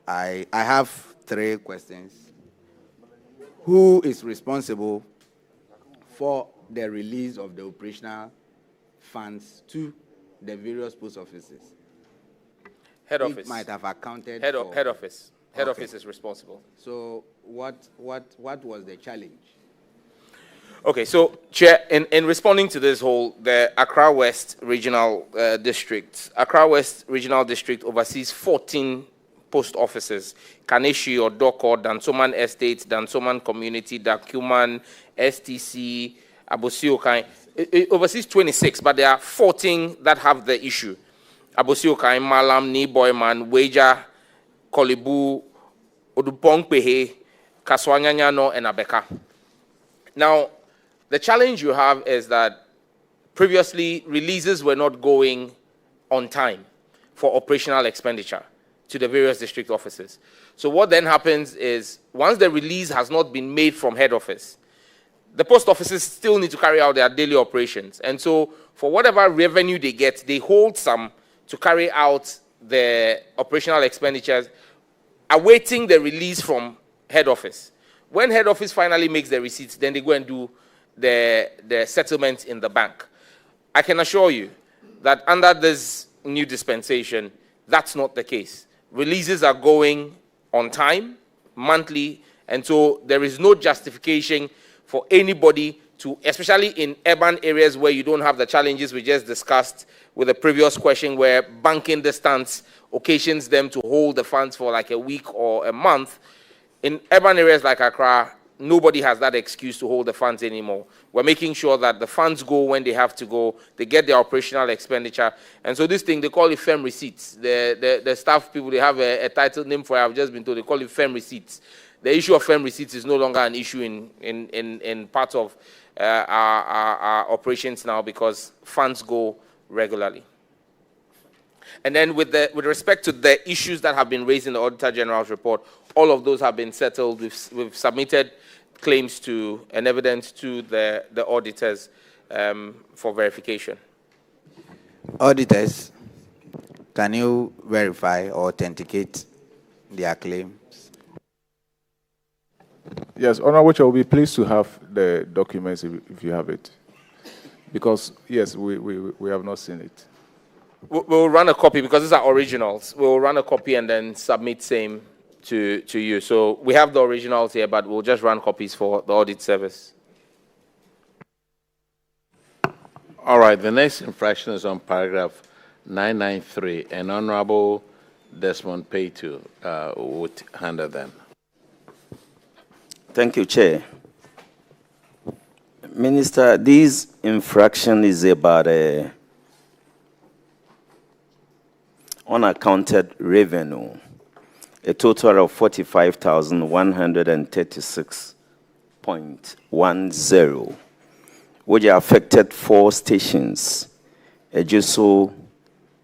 I have 3 questions. Who is responsible for the release of the operational funds to the various post offices? Head office. It might have accounted Head for. office. Head Okay. office is responsible. So what was the challenge? Okay, so Chair, in responding to this whole, the Accra West Regional District, Accra West Regional District oversees 14 post offices: Kaneshi or Doko, Dansoman Estate, Dansoman Community, Dakuman, STC, Abosiokai. It oversees 26, but there are 14 that have the issue. Abosiokai, Malam, Niboyman, Weja, Kolibu, Odupongpehe, Kaswanyanyano, and Abeka. Now, the challenge you have is that previously releases were not going on time for operational expenditure to the various district offices. So what then happens is once the release has not been made from head office, the post offices still need to carry out their daily operations. And so for whatever revenue they get, they hold some to carry out the operational expenditures, awaiting the release from head office. When head office finally makes the receipts, then they go and do the settlement in the bank. I can assure you that under this new dispensation, that's not the case. Releases are going on time, monthly, and so there is no justification for anybody to, especially in urban areas where you don't have the challenges we just discussed with the previous question, where banking distance occasions them to hold the funds for like a week or a month. In urban areas like Accra, nobody has that excuse to hold the funds anymore. We're making sure that the funds go when they have to go, they get their operational expenditure. And so this thing, they call it firm receipts. The staff people, they have a title name for it, I've just been told, they call it firm receipts. The issue of firm receipts is no longer an issue in part of our operations now because funds go regularly. And then with respect to the issues that have been raised in the Auditor-General's report, all of those have been settled. We've submitted claims to and evidence to the auditors for verification. Auditors, can you verify or authenticate their claims? Yes, Honorable Chair, will be pleased to have the documents if you have it. Because, yes, we have not seen it. We'll run a copy because these are originals. We'll run a copy and then submit same to you. So we have the originals here, but we'll just run copies for the audit service. All right, the next infraction is on paragraph 993, and Honorable Desmond Paytu would handle them. Thank you, Chair. Minister, this infraction is about unaccounted revenue, a total of 45,136.10, which affected 4 stations, Ejiso,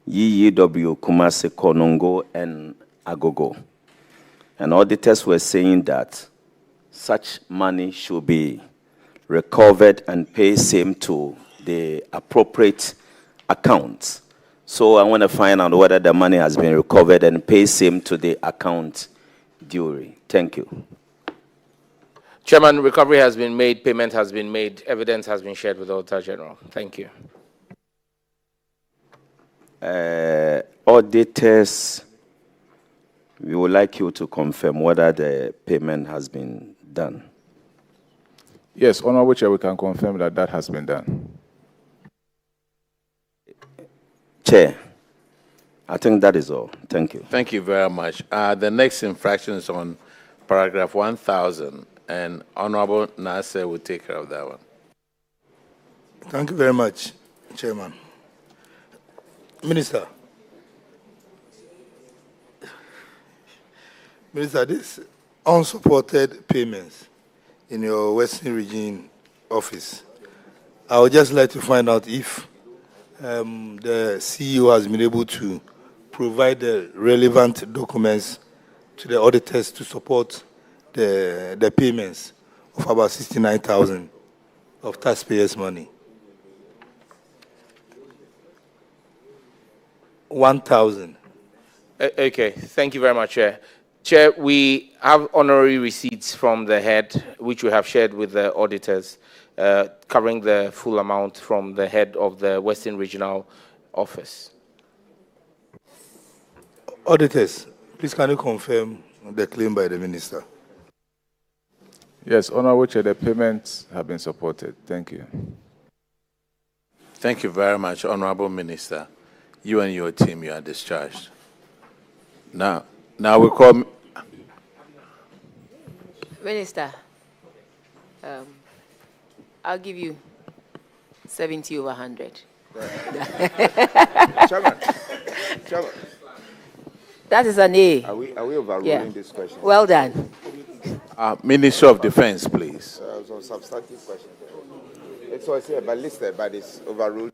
YEW, Kumasi, Konongo, and Agogo. And auditors were saying that such money should be recovered and paid same to the appropriate accounts. So I want to find out whether the money has been recovered and paid same to the account due. Thank you. Chairman, recovery has been made, payment has been made, evidence has been shared with the Auditor-General. Thank you. Auditors, we would like you to confirm whether the payment has been done. Yes, Honorable Chair, we can confirm that that has been done. Chair, I think that is all. Thank you. Thank you very much. The next infraction is on paragraph 1000, and Honorable Nasser will take care of that one. Thank you very much, Chairman. Minister, this unsupported payments in your Western Region office, I would just like to find out if the CEO has been able to provide the relevant documents to the auditors to support the payments of about 69,000 of taxpayers' money. 1,000. Okay, thank you very much, Chair. Chair, we have honorary receipts from the head, which we have shared with the auditors, covering the full amount from the head of the Western Regional Office. Auditors, please can you confirm the claim by the Minister? Yes, Honorable Chair, the payments have been supported. Thank you. Thank you very much, Honorable Minister. You and your team, you are discharged. Now we call... Minister, I'll give you 70 over 100. Chairman. That is an A. Are we overruling this question? Well done. Minister of Defense, please. Substantive question. It's always here, but listed, but it's overruled.